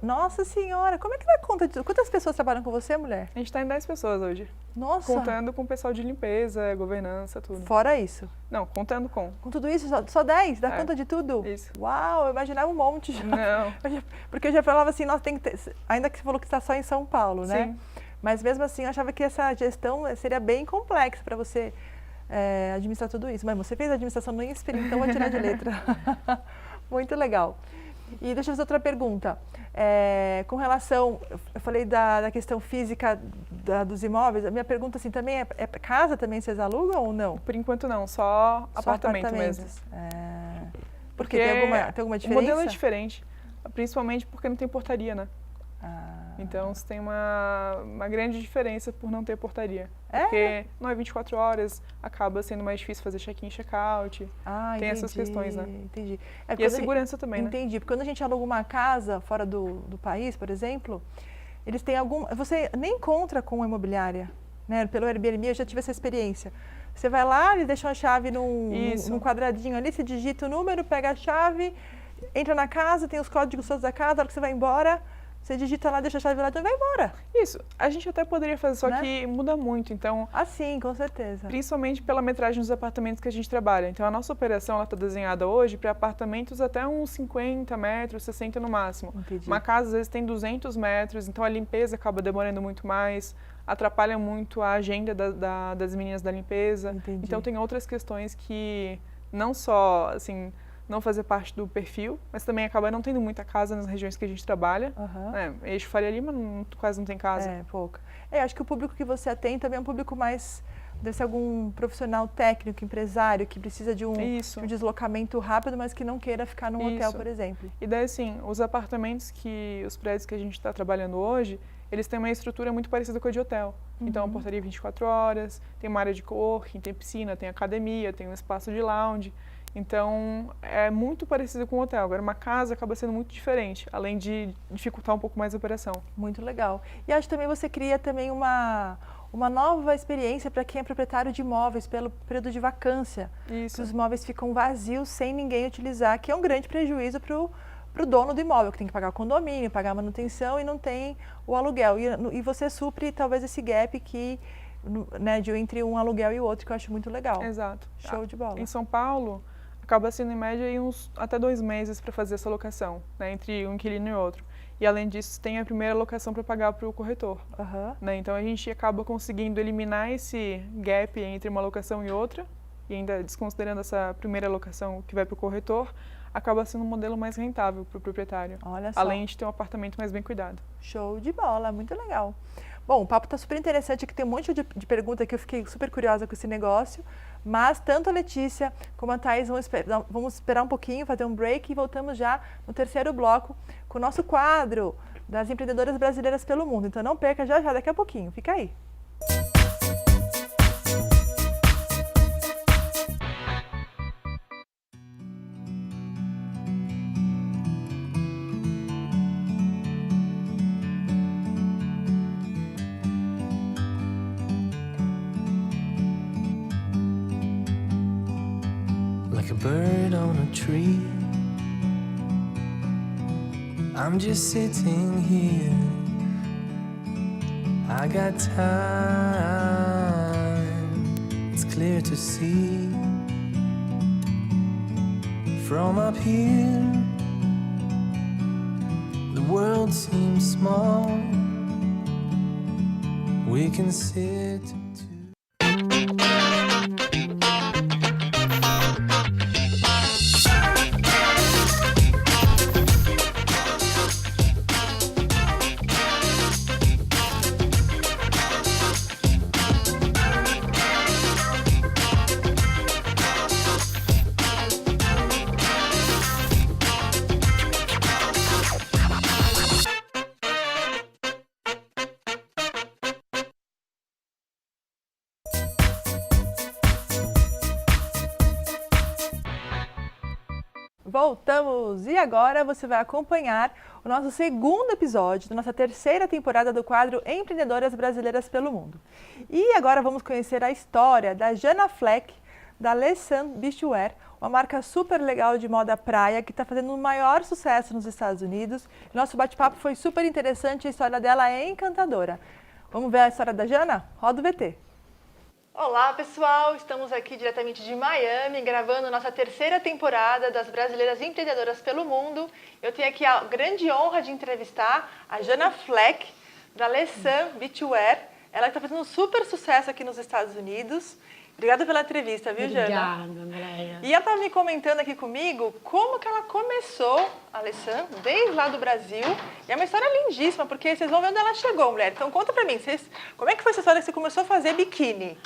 Nossa Senhora, como é que dá conta de tudo? Quantas pessoas trabalham com você, mulher? A gente está em 10 pessoas hoje. Nossa! Contando com o pessoal de limpeza, governança, tudo. Fora isso? Não, contando com. Com tudo isso, só 10? Dá conta de tudo? Isso. Uau, eu imaginava um monte já. Não. Porque eu já falava assim, nossa, tem que ter... Ainda que você falou que está só em São Paulo, né? Sim. Mas mesmo assim, eu achava que essa gestão seria bem complexa para você administrar tudo isso. Mas você fez administração no INSPER, então vou tirar de letra. Muito legal. E deixa eu fazer outra pergunta. Com relação, eu falei da questão física dos imóveis, a minha pergunta assim, também é casa também vocês alugam ou não? Por enquanto não, só apartamento mesmo. Porque tem alguma diferença? O modelo é diferente, principalmente porque não tem portaria, né? Então, você tem uma grande diferença por não ter portaria. Porque não é 24 horas, acaba sendo mais difícil fazer check-in e check-out. Tem essas questões, né? Entendi. E a segurança também, né? Entendi. Porque quando a gente aluga uma casa fora do país, por exemplo, eles têm você nem encontra com a imobiliária, né? Pelo Airbnb, eu já tive essa experiência. Você vai lá, eles deixam a chave num quadradinho ali, você digita o número, pega a chave, entra na casa, tem os códigos todos da casa, a hora que você vai embora... Você digita lá, deixa a chave lá e vai embora. Isso. A gente até poderia fazer, só que muda muito. Então, sim, com certeza. Principalmente pela metragem dos apartamentos que a gente trabalha. Então, a nossa operação está desenhada hoje para apartamentos até uns 50 metros, 60 no máximo. Entendi. Uma casa, às vezes, tem 200 metros, então a limpeza acaba demorando muito mais, atrapalha muito a agenda das meninas da limpeza. Entendi. Então, tem outras questões que não só, assim... não fazer parte do perfil, mas também acaba não tendo muita casa nas regiões que a gente trabalha. Eixo Faria Lima quase não tem casa. Pouca. Acho que o público que você atende também é um público mais... Deve ser algum profissional técnico, empresário, que precisa de um deslocamento rápido, mas que não queira ficar num hotel, por exemplo. E daí, assim, os prédios que a gente está trabalhando hoje, eles têm uma estrutura muito parecida com a de hotel. Então, a portaria 24 horas, tem uma área de coworking, tem piscina, tem academia, tem um espaço de lounge. Então, é muito parecido com um hotel. Agora, uma casa acaba sendo muito diferente, além de dificultar um pouco mais a operação. Muito legal. E acho que também você cria também uma nova experiência para quem é proprietário de imóveis pelo período de vacância. Isso. Que os imóveis ficam vazios sem ninguém utilizar, que é um grande prejuízo para o dono do imóvel, que tem que pagar o condomínio, pagar a manutenção e não tem o aluguel. E você supre talvez esse gap entre um aluguel e o outro, que eu acho muito legal. Exato. Show de bola. Em São Paulo, acaba sendo em média até 2 meses para fazer essa locação, né, entre um inquilino e outro. E além disso, tem a primeira locação para pagar para o corretor. Né? Então, a gente acaba conseguindo eliminar esse gap entre uma locação e outra, e ainda desconsiderando essa primeira locação que vai para o corretor, acaba sendo um modelo mais rentável para o proprietário. Olha só. Além de ter um apartamento mais bem cuidado. Show de bola, muito legal. Bom, o papo está super interessante, aqui tem um monte de pergunta que eu fiquei super curiosa com esse negócio, mas tanto a Letícia como a Thaís vamos esperar um pouquinho, fazer um break e voltamos já no terceiro bloco com o nosso quadro das empreendedoras brasileiras pelo mundo. Então não perca já daqui a pouquinho, fica aí. Like a bird on a tree, I'm just sitting here. I got time, it's clear to see. From up here, the world seems small. We can sit. Voltamos! E agora você vai acompanhar o nosso segundo episódio da nossa terceira temporada do quadro Empreendedoras Brasileiras pelo Mundo. E agora vamos conhecer a história da Jana Fleck, da Les Sun Beachwear, uma marca super legal de moda praia que está fazendo o maior sucesso nos Estados Unidos. Nosso bate-papo foi super interessante, a história dela é encantadora. Vamos ver a história da Jana? Roda o VT! Olá pessoal, estamos aqui diretamente de Miami, gravando nossa terceira temporada das Brasileiras Empreendedoras pelo Mundo. Eu tenho aqui a grande honra de entrevistar a Jana Fleck, da Les Sun Beachwear. Ela está fazendo um super sucesso aqui nos Estados Unidos. Obrigada pela entrevista, viu, Jana? Obrigada, Andréia. E ela estava me comentando aqui comigo como que ela começou a Les Sun, desde lá do Brasil. E é uma história lindíssima, porque vocês vão ver onde ela chegou, mulher. Então conta pra mim, como é que foi essa história que você começou a fazer biquíni?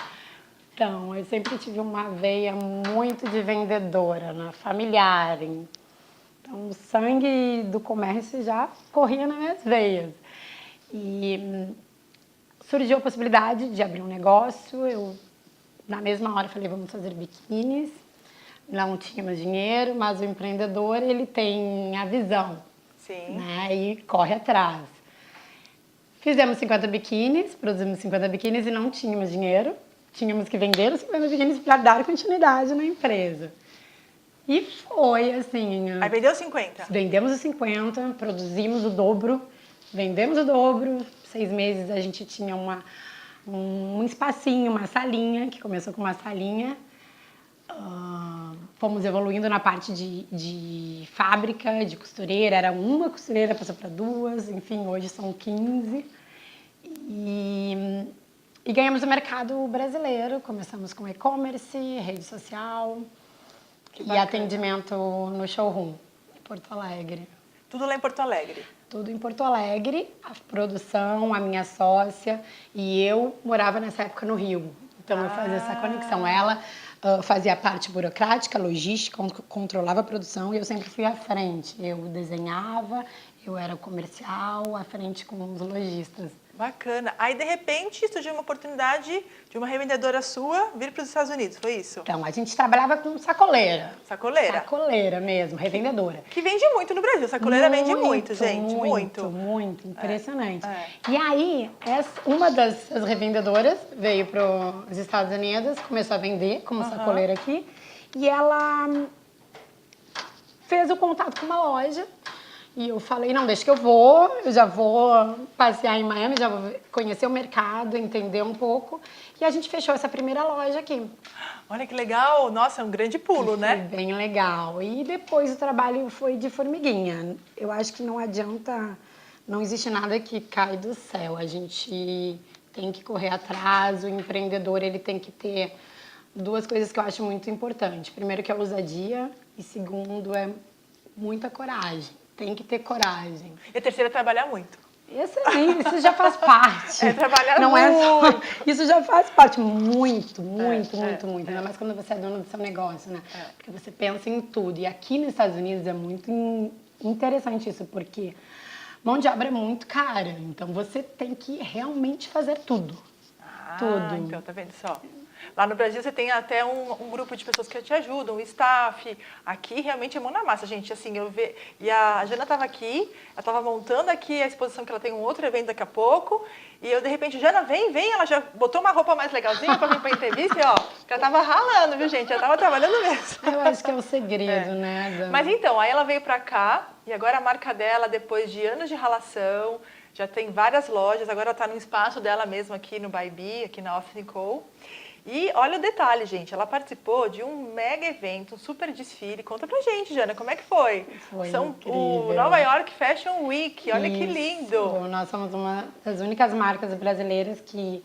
Então, eu sempre tive uma veia muito de vendedora, né? Familiar. Então, o sangue do comércio já corria nas minhas veias. E surgiu a possibilidade de abrir um negócio. Eu, na mesma hora, falei, vamos fazer biquínis. Não tínhamos dinheiro, mas o empreendedor, ele tem a visão. Sim. Né? E corre atrás. Fizemos 50 biquínis, produzimos 50 biquínis e não tínhamos dinheiro. Tínhamos que vender os 50 biquínis para dar continuidade na empresa. E foi assim... Aí vendeu 50? Vendemos os 50, produzimos o dobro, vendemos o dobro. 6 meses a gente tinha um espacinho, uma salinha, que começou com uma salinha. Fomos evoluindo na parte de fábrica, de costureira. Era uma costureira, passou para 2, enfim, hoje são 15. E ganhamos o mercado brasileiro, começamos com e-commerce, rede social e atendimento no showroom em Porto Alegre. Tudo lá em Porto Alegre? Tudo em Porto Alegre, a produção, a minha sócia e eu morava nessa época no Rio. Então eu fazia essa conexão. Ela fazia a parte burocrática, logística, controlava a produção e eu sempre fui à frente. Eu desenhava, eu era comercial, à frente com os lojistas. Bacana. Aí, de repente, surgiu uma oportunidade de uma revendedora sua vir para os Estados Unidos, foi isso? Então, a gente trabalhava com sacoleira. Sacoleira? Sacoleira mesmo, revendedora. Que vende muito no Brasil. Sacoleira vende muito, gente. Muito. Impressionante. E aí, uma das revendedoras veio para os Estados Unidos, começou a vender como sacoleira aqui. E ela fez o contato com uma loja. E eu falei, não, deixa que eu já vou passear em Miami, já vou conhecer o mercado, entender um pouco. E a gente fechou essa primeira loja aqui. Olha que legal! Nossa, é um grande pulo, né? Foi bem legal. E depois o trabalho foi de formiguinha. Eu acho que não adianta, não existe nada que cai do céu. A gente tem que correr atrás, o empreendedor ele tem que ter 2 coisas que eu acho muito importante. Primeiro que é a ousadia e segundo é muita coragem. Tem que ter coragem. E a terceira é trabalhar muito. Excelente, isso já faz parte. Trabalhar não muito. É só, isso já faz parte muito. Ainda mais quando você é dona do seu negócio, né? Porque você pensa em tudo. E aqui nos Estados Unidos é muito interessante isso, porque mão de obra é muito cara. Então você tem que realmente fazer tudo. Tudo. Então, tá vendo só? Lá no Brasil você tem até um grupo de pessoas que te ajudam, o staff. Aqui realmente é mão na massa, gente. Assim, e a Jana estava aqui, ela estava montando aqui a exposição, que ela tem um outro evento daqui a pouco. E eu, de repente, Jana, vem, ela já botou uma roupa mais legalzinha para vir para a entrevista. E, ó, ela estava ralando, viu, gente? Ela estava trabalhando mesmo. Eu acho que é o segredo, né? Mas então, aí ela veio para cá, e agora a marca dela, depois de anos de ralação, já tem várias lojas, agora ela está no espaço dela mesmo aqui no Bybee, aqui na Office & Co. E olha o detalhe, gente, ela participou de um mega evento, um super desfile. Conta pra gente, Jana, como é que foi? Foi o Nova York Fashion Week, olha que lindo! Nós somos uma das únicas marcas brasileiras que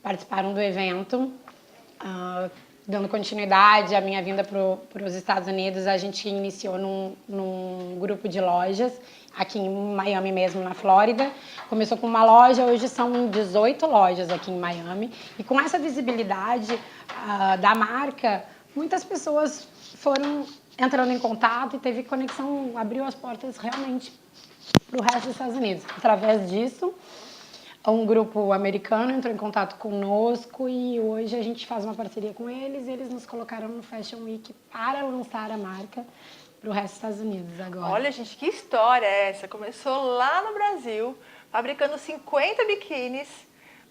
participaram do evento. Dando continuidade à minha vinda para os Estados Unidos, a gente iniciou num grupo de lojas aqui em Miami mesmo, na Flórida. Começou com uma loja, hoje são 18 lojas aqui em Miami. E com essa visibilidade da marca, muitas pessoas foram entrando em contato e teve conexão, abriu as portas realmente para o resto dos Estados Unidos. Através disso, um grupo americano entrou em contato conosco e hoje a gente faz uma parceria com eles e eles nos colocaram no Fashion Week para lançar a marca para o resto dos Estados Unidos agora. Olha, gente, que história é essa? Começou lá no Brasil, fabricando 50 biquínis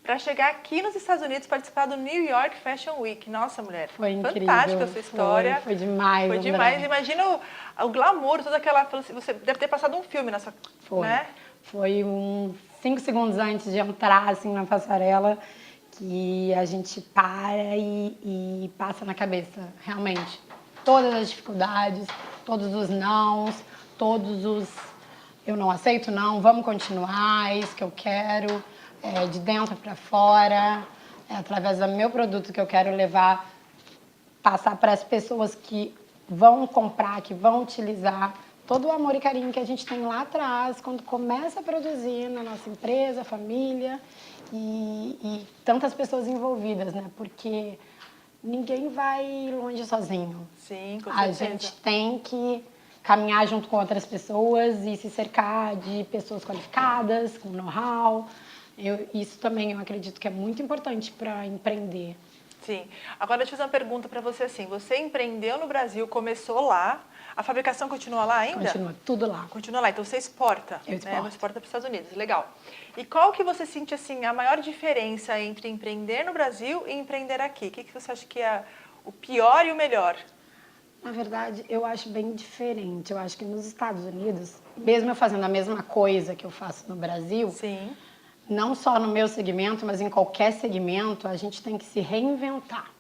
para chegar aqui nos Estados Unidos participar do New York Fashion Week. Nossa, mulher, foi incrível. Fantástica essa história. Foi demais. Foi demais. Imagina o glamour, toda aquela... Você deve ter passado um filme nessa... Foi. Né? Foi 5 segundos antes de entrar assim, na passarela que a gente para e passa na cabeça, realmente. Todas as dificuldades, todos os nãos, todos os eu não aceito não, vamos continuar, é isso que eu quero, de dentro para fora, através do meu produto que eu quero levar, passar para as pessoas que vão comprar, que vão utilizar. Todo o amor e carinho que a gente tem lá atrás, quando começa a produzir na nossa empresa, família e tantas pessoas envolvidas, né? Porque ninguém vai longe sozinho. Sim, com certeza. A certeza. gente tem que caminhar junto com outras pessoas e se cercar de pessoas qualificadas, com know-how. Isso também eu acredito que é muito importante para empreender. Sim. Agora, deixa eu fazer uma pergunta para você assim. Você empreendeu no Brasil, começou lá. A fabricação continua lá ainda? Continua, tudo lá. Continua lá. Então, você exporta. Eu exporto. Você exporta para os Estados Unidos. Legal. E qual que você sente, assim, a maior diferença entre empreender no Brasil e empreender aqui? O que você acha que é o pior e o melhor? Na verdade, eu acho bem diferente. Eu acho que nos Estados Unidos, mesmo eu fazendo a mesma coisa que eu faço no Brasil... Sim. Não só no meu segmento, mas em qualquer segmento, a gente tem que se reinventar.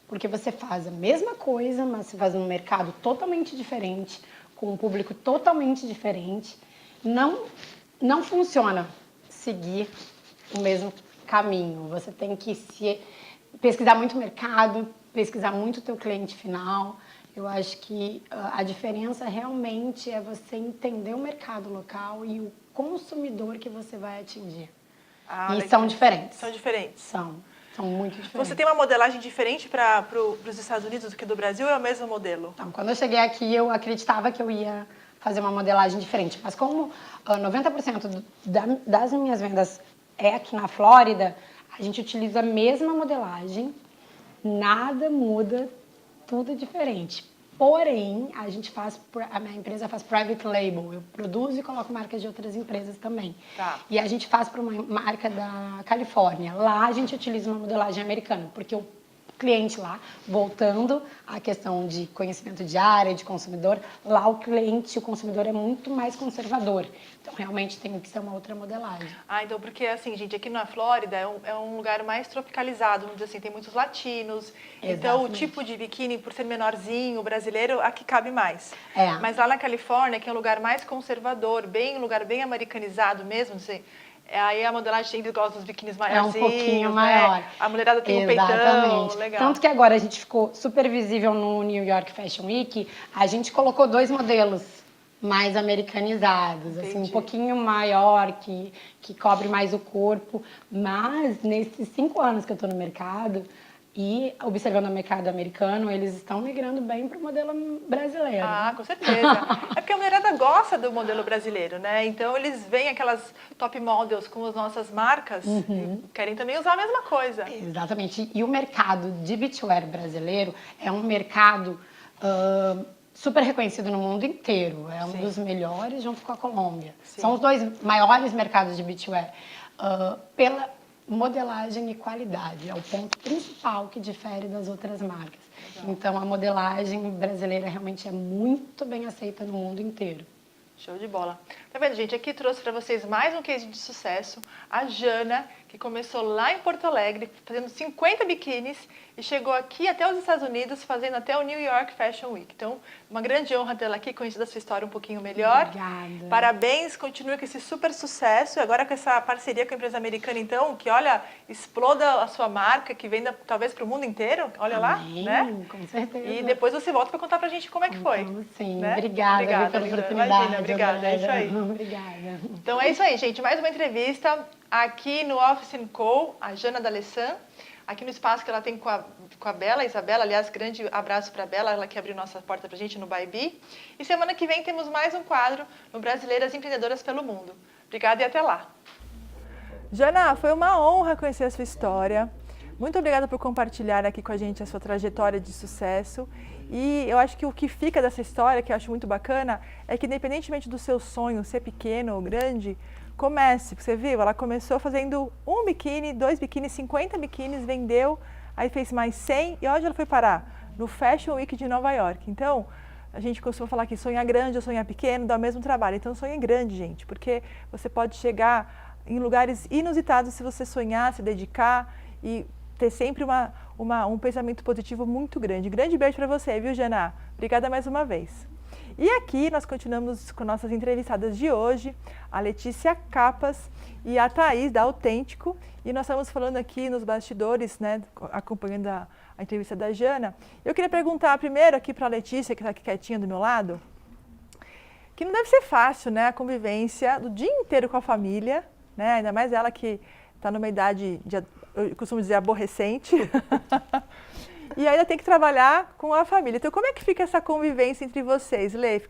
Porque você faz a mesma coisa, mas você faz num mercado totalmente diferente, com um público totalmente diferente. Não funciona seguir o mesmo caminho. Você tem que pesquisar muito o mercado, pesquisar muito o teu cliente final. Eu acho que a diferença realmente é você entender o mercado local e o consumidor que você vai atingir. E são diferentes. São diferentes. São muito diferentes. Você tem uma modelagem diferente para os Estados Unidos do que do Brasil ou é o mesmo modelo? Então, quando eu cheguei aqui, eu acreditava que eu ia fazer uma modelagem diferente. Mas como 90% das minhas vendas é aqui na Flórida, a gente utiliza a mesma modelagem, nada muda, tudo é diferente. Porém, a minha empresa faz private label. Eu produzo e coloco marcas de outras empresas também. Tá. E a gente faz para uma marca da Califórnia. Lá a gente utiliza uma modelagem americana, porque o cliente lá, voltando à questão de conhecimento de área, de consumidor, lá o consumidor é muito mais conservador. Então, realmente tem que ser uma outra modelagem. Então, porque assim, gente, aqui na Flórida é um lugar mais tropicalizado, vamos dizer assim, tem muitos latinos. Exatamente. Então, o tipo de biquíni, por ser menorzinho, brasileiro, aqui cabe mais. Mas lá na Califórnia, que é um lugar mais conservador, um lugar bem americanizado mesmo, assim, aí a modelagem eles gostam dos biquínis maiorzinhos. É um pouquinho maior. A mulherada tem um peitão, legal. Tanto que agora a gente ficou super visível no New York Fashion Week, a gente colocou 2 modelos mais americanizados, assim, um pouquinho maior, que cobre mais o corpo. Mas nesses 5 anos que eu estou no mercado e observando o mercado americano, eles estão migrando bem para o modelo brasileiro. Ah, com certeza. É porque a mulherada gosta do modelo brasileiro, né? Então eles veem aquelas top models com as nossas marcas e querem também usar a mesma coisa. Exatamente. E o mercado de beachwear brasileiro é um mercado super reconhecido no mundo inteiro. É um dos melhores junto com a Colômbia. Sim. São os 2 maiores mercados de beachwear. Pela modelagem e qualidade. É o ponto principal que difere das outras marcas. Exato. Então, a modelagem brasileira realmente é muito bem aceita no mundo inteiro. Show de bola. Tá vendo, gente? Aqui trouxe para vocês mais um case de sucesso. A Jana, que começou lá em Porto Alegre, fazendo 50 biquínis e chegou aqui até os Estados Unidos, fazendo até o New York Fashion Week. Então, uma grande honra tê-la aqui, conhecer a sua história um pouquinho melhor. Obrigada. Parabéns, continue com esse super sucesso. E agora com essa parceria com a empresa americana, então, que, olha, exploda a sua marca, que venda talvez para o mundo inteiro. Olha Amém, lá, né? Com certeza. E depois você volta para contar para a gente como é que foi. Sim, né? Obrigada pela oportunidade. Imagina, obrigada, é isso aí. Obrigada. Então é isso aí, gente. Mais uma entrevista aqui no Office & Co, a Jana D'Alessan, aqui no espaço que ela tem com a Bela, Isabela. Aliás, grande abraço para a Bela, ela que abriu nossa porta para a gente no Baibi. E semana que vem temos mais um quadro no Brasileiras Empreendedoras pelo Mundo. Obrigada e até lá. Jana, foi uma honra conhecer a sua história. Muito obrigada por compartilhar aqui com a gente a sua trajetória de sucesso. E eu acho que o que fica dessa história, que eu acho muito bacana, é que independentemente do seu sonho ser pequeno ou grande, comece. Você viu? Ela começou fazendo 1 biquíni, 2 biquínis, 50 biquínis, vendeu, aí fez mais 100 e onde ela foi parar? No Fashion Week de Nova York. Então, a gente costuma falar que sonhar grande ou sonhar pequeno dá o mesmo trabalho. Então, sonhe grande, gente, porque você pode chegar em lugares inusitados se você sonhar, se dedicar e ter sempre um pensamento positivo muito grande. Grande beijo para você, viu, Jana? Obrigada mais uma vez. E aqui nós continuamos com nossas entrevistadas de hoje, a Letícia Capas e a Thaís, da Autêntico. E nós estamos falando aqui nos bastidores, né, acompanhando a entrevista da Jana. Eu queria perguntar primeiro aqui para a Letícia, que está aqui quietinha do meu lado, que não deve ser fácil, né, a convivência do dia inteiro com a família, né, ainda mais ela que está numa idade, eu costumo dizer, aborrecente. E ainda tem que trabalhar com a família. Então, como é que fica essa convivência entre vocês, Lê?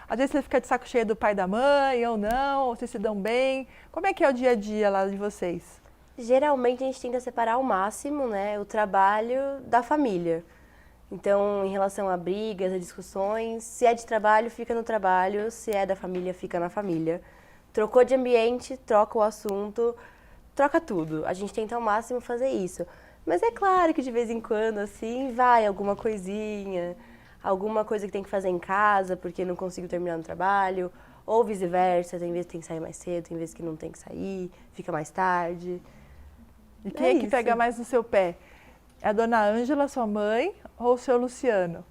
Às vezes você fica de saco cheio do pai e da mãe, ou não, ou vocês se dão bem. Como é que é o dia a dia lá de vocês? Geralmente a gente tenta separar ao máximo, né, o trabalho da família. Então, em relação a brigas, a discussões, se é de trabalho, fica no trabalho, se é da família, fica na família. Trocou de ambiente, troca o assunto, troca tudo. A gente tenta ao máximo fazer isso. Mas é claro que de vez em quando, assim, vai alguma coisinha, alguma coisa que tem que fazer em casa porque não consigo terminar no trabalho, ou vice-versa, tem vezes que tem que sair mais cedo, tem vezes que não tem que sair, fica mais tarde. E quem é que pega mais no seu pé? É a dona Ângela, sua mãe, ou o seu Luciano?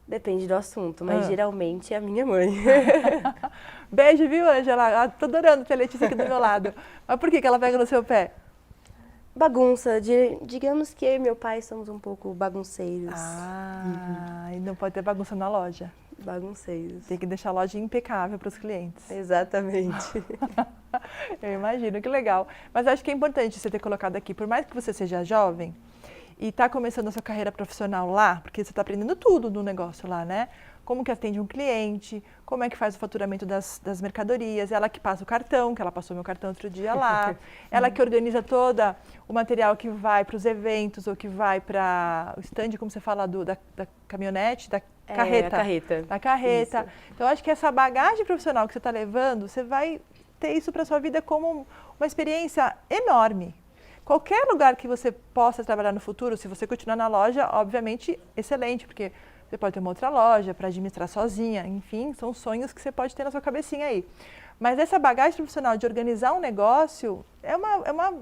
Depende do assunto, mas geralmente é a minha mãe. Beijo, viu, Ângela? Tô adorando ter a Letícia aqui do meu lado. Mas por que ela pega no seu pé? Bagunça. Digamos que eu e meu pai somos um pouco bagunceiros. E não pode ter bagunça na loja. Bagunceiros. Tem que deixar a loja impecável para os clientes. Exatamente. Eu imagino, que legal. Mas acho que é importante você ter colocado aqui, por mais que você seja jovem e está começando a sua carreira profissional lá, porque você está aprendendo tudo no negócio lá, né? Como que atende um cliente, como é que faz o faturamento das mercadorias, ela que passa o cartão, que ela passou meu cartão outro dia lá, ela que organiza todo o material que vai para os eventos ou que vai para o stand, como você fala, da caminhonete, da carreta. Da carreta. Isso. Então, acho que essa bagagem profissional que você está levando, você vai ter isso para a sua vida como uma experiência enorme. Qualquer lugar que você possa trabalhar no futuro, se você continuar na loja, obviamente, excelente, porque você pode ter uma outra loja para administrar sozinha, enfim, são sonhos que você pode ter na sua cabecinha aí. Mas essa bagagem profissional de organizar um negócio é uma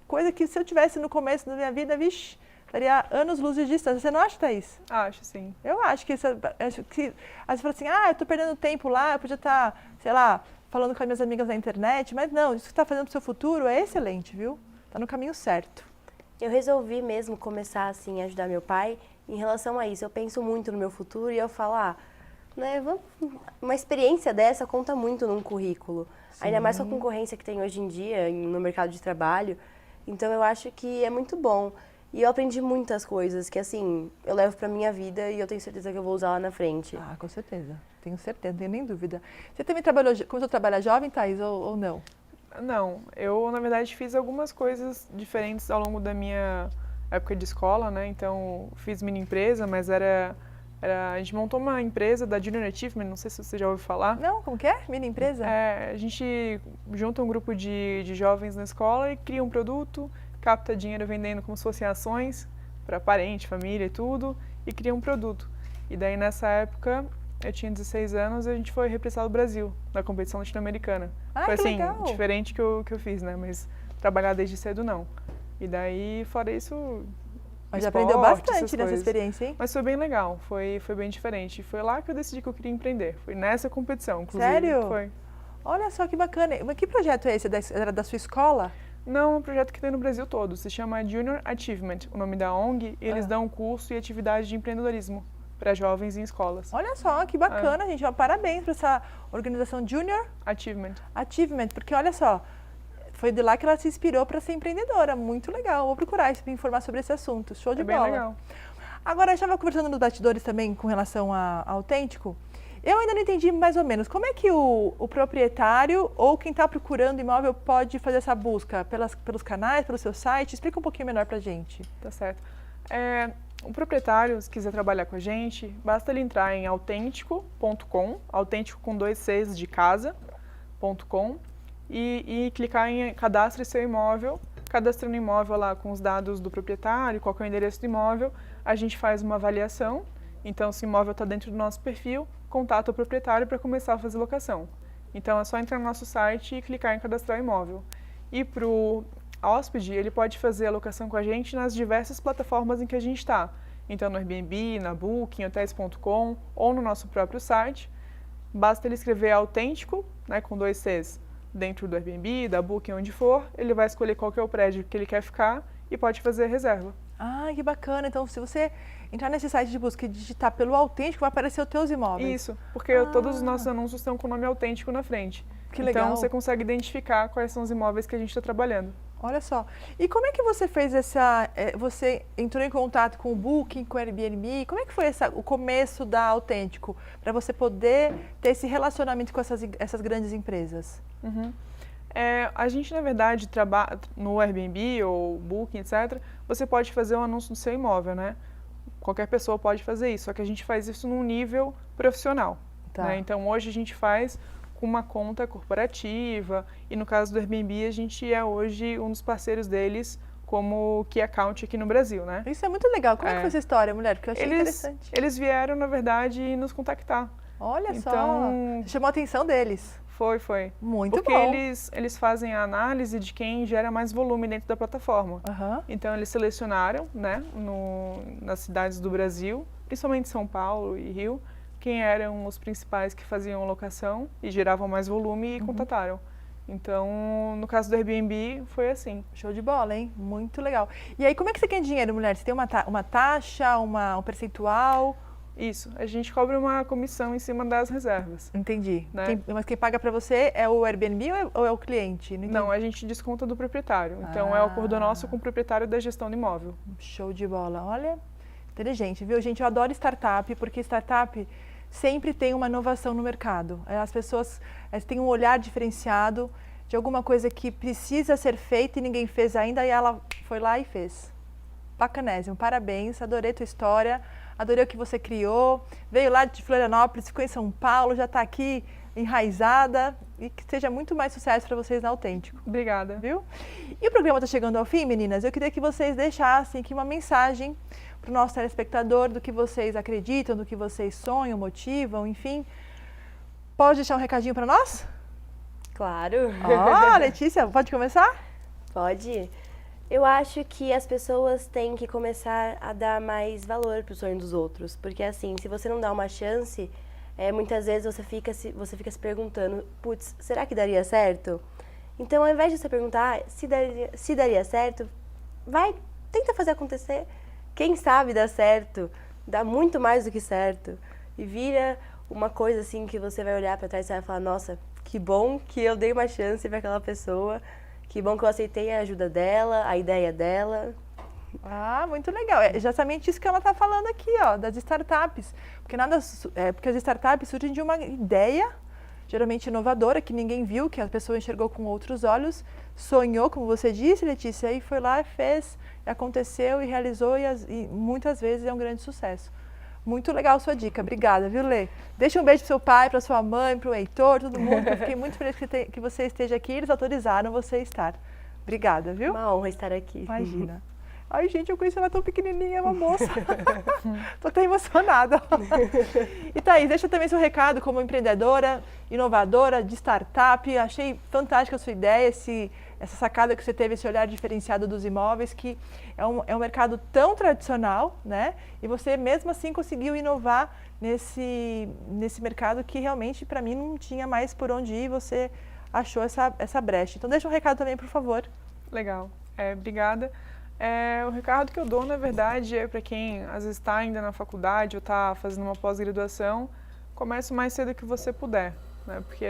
coisa que se eu tivesse no começo da minha vida, vixe, estaria anos-luz de distância. Você não acha, Thaís? Acho, sim. Eu acho que, às vezes você fala assim, eu estou perdendo tempo lá, eu podia estar, sei lá, falando com as minhas amigas na internet, mas não, isso que está fazendo para o seu futuro é excelente, viu? Está no caminho certo. Eu resolvi mesmo começar assim a ajudar meu pai em relação a isso. Eu penso muito no meu futuro e eu falo, né? Uma experiência dessa conta muito num currículo. Sim. Ainda mais com a concorrência que tem hoje em dia no mercado de trabalho. Então eu acho que é muito bom. E eu aprendi muitas coisas que, assim, eu levo pra minha vida e eu tenho certeza que eu vou usar lá na frente. Ah, com certeza. Tenho certeza, não tenho nem dúvida. Você também começou a trabalhar jovem, Thaís, ou não? Não, eu, na verdade, fiz algumas coisas diferentes ao longo da minha época de escola, né? Então, fiz mini empresa, mas a gente montou uma empresa da Junior Achievement, não sei se você já ouviu falar. Não, como que é? Mini empresa? A gente junta um grupo de jovens na escola e cria um produto, capta dinheiro vendendo como se fossem ações para parente, família e tudo, e cria um produto. E daí, nessa época, eu tinha 16 anos e a gente foi representar o Brasil na competição latino-americana. Foi assim, legal. Diferente que eu fiz, né? Mas trabalhar desde cedo, não. E daí, fora isso... Mas já aprendeu bastante nessa experiência, hein? Mas foi bem legal, foi bem diferente. Foi lá que eu decidi que eu queria empreender. Foi nessa competição, inclusive. Sério? Foi. Olha só que bacana. Mas que projeto é esse? Era da sua escola? Não, é um projeto que tem no Brasil todo. Se chama Junior Achievement, o nome da ONG. E eles dão curso e atividade de empreendedorismo para jovens em escolas. Olha só, que bacana, gente. Parabéns para essa organização Junior Achievement, porque olha só, foi de lá que ela se inspirou para ser empreendedora. Muito legal. Vou procurar me informar sobre esse assunto. Show de bola. Bem legal. Agora, eu estava conversando nos bastidores também com relação a Autêntico. Eu ainda não entendi mais ou menos como é que o proprietário ou quem está procurando imóvel pode fazer essa busca pelos canais, pelo seu site. Explica um pouquinho melhor para a gente. Tá certo. O proprietário, se quiser trabalhar com a gente, basta ele entrar em autêntico.com, autêntico com 2 Cs de casa.com, e clicar em cadastre seu imóvel. Cadastrando o imóvel lá com os dados do proprietário, qual que é o endereço do imóvel, a gente faz uma avaliação. Então, se o imóvel está dentro do nosso perfil, contata o proprietário para começar a fazer locação. Então, é só entrar no nosso site e clicar em cadastrar o imóvel. E para o hóspede, ele pode fazer a locação com a gente nas diversas plataformas em que a gente está. Então, no Airbnb, na Booking, hotels.com ou no nosso próprio site. Basta ele escrever autêntico, né, com 2 Cs, dentro do Airbnb, da Booking, onde for. Ele vai escolher qual que é o prédio que ele quer ficar e pode fazer a reserva. Ah, que bacana. Então, se você entrar nesse site de busca e digitar pelo autêntico, vai aparecer os teus imóveis. Isso, porque todos os nossos anúncios estão com o nome autêntico na frente. Que legal. Então, você consegue identificar quais são os imóveis que a gente está trabalhando. Olha só. E como é que você fez você entrou em contato com o Booking, com o Airbnb? Como é que foi o começo da Autêntico, para você poder ter esse relacionamento com essas grandes empresas? Uhum. A gente, na verdade, trabalha no Airbnb ou Booking, etc. Você pode fazer um anúncio no seu imóvel, né? Qualquer pessoa pode fazer isso, só que a gente faz isso num nível profissional. Tá. Né? Então, hoje a gente faz com uma conta corporativa e, no caso do Airbnb, a gente é hoje um dos parceiros deles como Key Account aqui no Brasil, né? Isso é muito legal. Como é que foi essa história, mulher? Porque eu achei interessante. Eles vieram, na verdade, nos contactar. Olha então, só, chamou a atenção deles. Foi. Muito Porque bom. eles fazem a análise de quem gera mais volume dentro da plataforma. Uhum. Então, eles selecionaram, né, nas cidades do Brasil, principalmente São Paulo e Rio, quem eram os principais que faziam locação e geravam mais volume e contrataram. Então, no caso do Airbnb, foi assim. Show de bola, hein? Muito legal. E aí, como é que você ganha dinheiro, mulher? Você tem uma taxa, um percentual? Isso, a gente cobra uma comissão em cima das reservas. Entendi. Né? Mas quem paga para você é o Airbnb ou é o cliente? Não, a gente desconta do proprietário. Então, é o acordo nosso com o proprietário da gestão do imóvel. Show de bola. Olha, inteligente, viu, gente? Eu adoro startup, porque startup sempre tem uma inovação no mercado. As pessoas têm um olhar diferenciado de alguma coisa que precisa ser feita e ninguém fez ainda, e ela foi lá e fez. Bacanésimo, parabéns, adorei tua história. Adorei o que você criou, veio lá de Florianópolis, ficou em São Paulo, já está aqui enraizada, e que seja muito mais sucesso para vocês na Autêntico. Obrigada. Viu? E o programa está chegando ao fim, meninas. Eu queria que vocês deixassem aqui uma mensagem para o nosso telespectador do que vocês acreditam, do que vocês sonham, motivam, enfim. Pode deixar um recadinho para nós? Claro. Letícia, pode começar? Pode. Eu acho que as pessoas têm que começar a dar mais valor para o sonho dos outros. Porque, assim, se você não dá uma chance, muitas vezes você fica se perguntando, putz, será que daria certo? Então, ao invés de você perguntar se daria certo, tenta fazer acontecer. Quem sabe dá certo, dá muito mais do que certo. E vira uma coisa assim que você vai olhar para trás e vai falar, nossa, que bom que eu dei uma chance para aquela pessoa, que bom que eu aceitei a ajuda dela, a ideia dela. Ah, muito legal. É exatamente isso que ela está falando aqui, ó, das startups. Porque as startups surgem de uma ideia, geralmente inovadora, que ninguém viu, que a pessoa enxergou com outros olhos, sonhou, como você disse, Letícia, e foi lá, fez, aconteceu e realizou, e muitas vezes é um grande sucesso. Muito legal a sua dica, obrigada, viu, Lê? Deixa um beijo pro seu pai, pra sua mãe, pro Heitor, todo mundo, eu fiquei muito feliz que você esteja aqui, eles autorizaram você a estar. Obrigada, viu? Uma honra estar aqui. Imagina. Ai, gente, eu conheci ela tão pequenininha, uma moça. Tô até emocionada. E Thaís, deixa também seu recado como empreendedora, inovadora, de startup. Achei fantástica a sua ideia, essa sacada que você teve, esse olhar diferenciado dos imóveis, que é um mercado tão tradicional, né? E você mesmo assim conseguiu inovar nesse mercado que realmente para mim não tinha mais por onde ir, você achou essa brecha. Então deixa um recado também, por favor. Legal, obrigada. O recado que eu dou, na verdade, é para quem às vezes está ainda na faculdade ou está fazendo uma pós-graduação, comece o mais cedo que você puder, né? Porque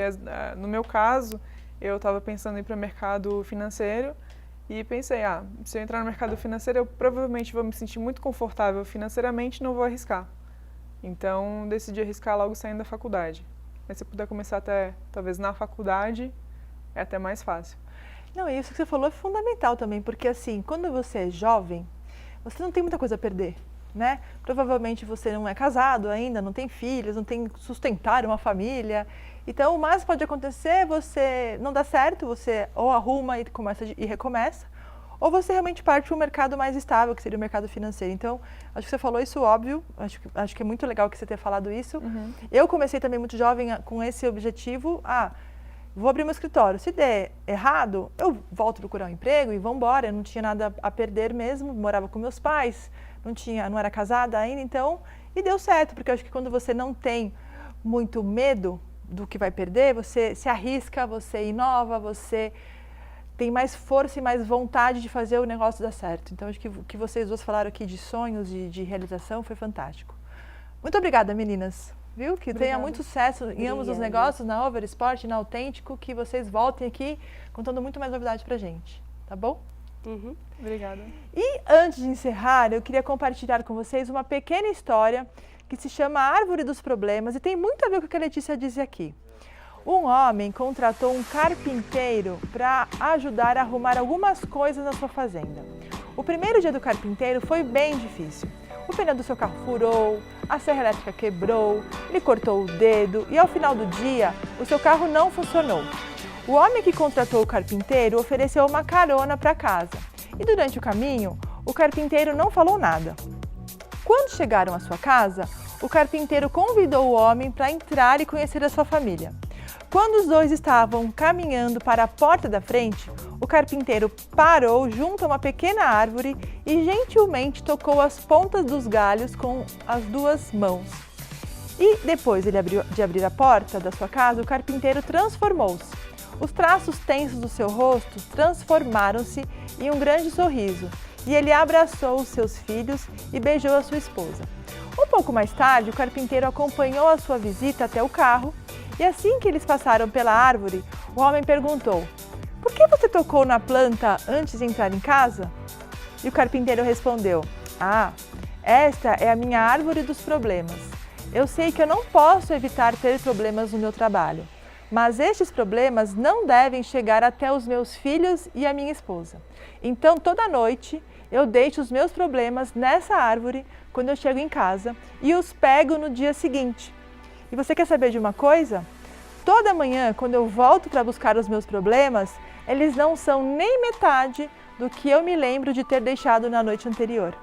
no meu caso, eu estava pensando em ir para o mercado financeiro e pensei, se eu entrar no mercado financeiro, eu provavelmente vou me sentir muito confortável financeiramente e não vou arriscar. Então, decidi arriscar logo saindo da faculdade. Mas se eu puder começar até, talvez, na faculdade, é até mais fácil. Não, isso que você falou é fundamental também, porque assim, quando você é jovem, você não tem muita coisa a perder, né? Provavelmente você não é casado ainda, não tem filhos, não tem que sustentar uma família. Então, o mais que pode acontecer, você não dá certo, você ou arruma e recomeça, ou você realmente parte para um mercado mais estável, que seria o mercado financeiro. Então, acho que você falou isso óbvio, acho que é muito legal que você tenha falado isso. Uhum. Eu comecei também muito jovem com esse objetivo, vou abrir meu escritório. Se der errado, eu volto a procurar um emprego e vamos embora. Eu não tinha nada a perder mesmo, morava com meus pais, não era casada ainda, então, e deu certo, porque eu acho que quando você não tem muito medo do que vai perder, você se arrisca, você inova, você tem mais força e mais vontade de fazer o negócio dar certo. Então, acho que o que vocês duas falaram aqui de sonhos e de realização foi fantástico. Muito obrigada, meninas. Viu? Que tenha muito sucesso em ambos os negócios, na Over Sport, na Autêntico, que vocês voltem aqui contando muito mais novidade pra gente, tá bom? Uhum. Obrigada. E antes de encerrar, eu queria compartilhar com vocês uma pequena história que se chama Árvore dos Problemas e tem muito a ver com o que a Letícia disse aqui. Um homem contratou um carpinteiro para ajudar a arrumar algumas coisas na sua fazenda. O primeiro dia do carpinteiro foi bem difícil. O pneu do seu carro furou, a serra elétrica quebrou, ele cortou o dedo e ao final do dia o seu carro não funcionou. O homem que contratou o carpinteiro ofereceu uma carona para casa e durante o caminho o carpinteiro não falou nada. Quando chegaram à sua casa, o carpinteiro convidou o homem para entrar e conhecer a sua família. Quando os dois estavam caminhando para a porta da frente, o carpinteiro parou junto a uma pequena árvore e gentilmente tocou as pontas dos galhos com as duas mãos. E depois de abrir a porta da sua casa, o carpinteiro transformou-se. Os traços tensos do seu rosto transformaram-se em um grande sorriso e ele abraçou os seus filhos e beijou a sua esposa. Um pouco mais tarde, o carpinteiro acompanhou a sua visita até o carro e assim que eles passaram pela árvore, o homem perguntou: "Por que você tocou na planta antes de entrar em casa?" E o carpinteiro respondeu: esta é a minha árvore dos problemas. Eu sei que eu não posso evitar ter problemas no meu trabalho, mas estes problemas não devem chegar até os meus filhos e a minha esposa. Então, toda noite, eu deixo os meus problemas nessa árvore quando eu chego em casa e os pego no dia seguinte. E você quer saber de uma coisa? Toda manhã, quando eu volto para buscar os meus problemas, eles não são nem metade do que eu me lembro de ter deixado na noite anterior.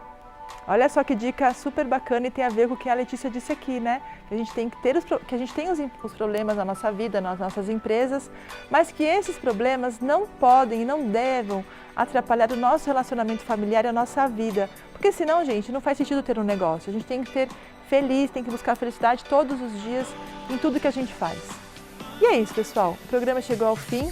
Olha só que dica super bacana e tem a ver com o que a Letícia disse aqui, né? Que a gente tem os problemas na nossa vida, nas nossas empresas, mas que esses problemas não podem e não devem atrapalhar o nosso relacionamento familiar e a nossa vida. Porque senão, gente, não faz sentido ter um negócio. A gente tem que ter feliz, tem que buscar felicidade todos os dias em tudo que a gente faz. E é isso, pessoal. O programa chegou ao fim.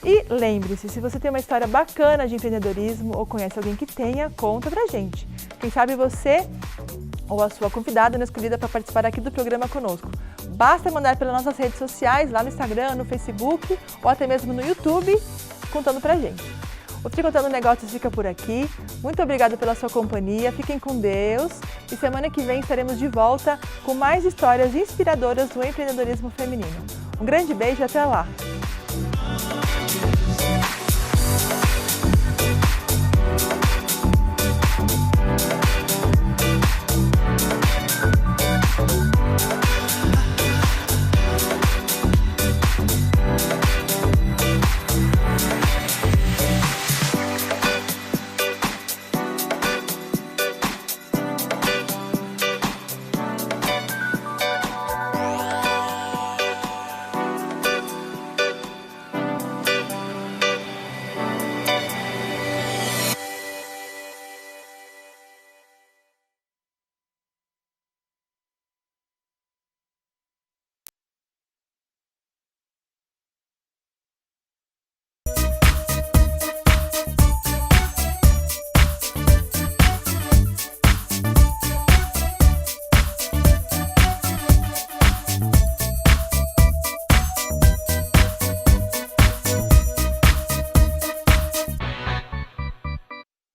E lembre-se, se você tem uma história bacana de empreendedorismo ou conhece alguém que tenha, conta pra gente. Quem sabe você ou a sua convidada escolhida para participar aqui do programa conosco. Basta mandar pelas nossas redes sociais, lá no Instagram, no Facebook ou até mesmo no YouTube, contando pra gente. O Tricotando Negócios fica por aqui. Muito obrigada pela sua companhia, fiquem com Deus e semana que vem estaremos de volta com mais histórias inspiradoras do empreendedorismo feminino. Um grande beijo e até lá!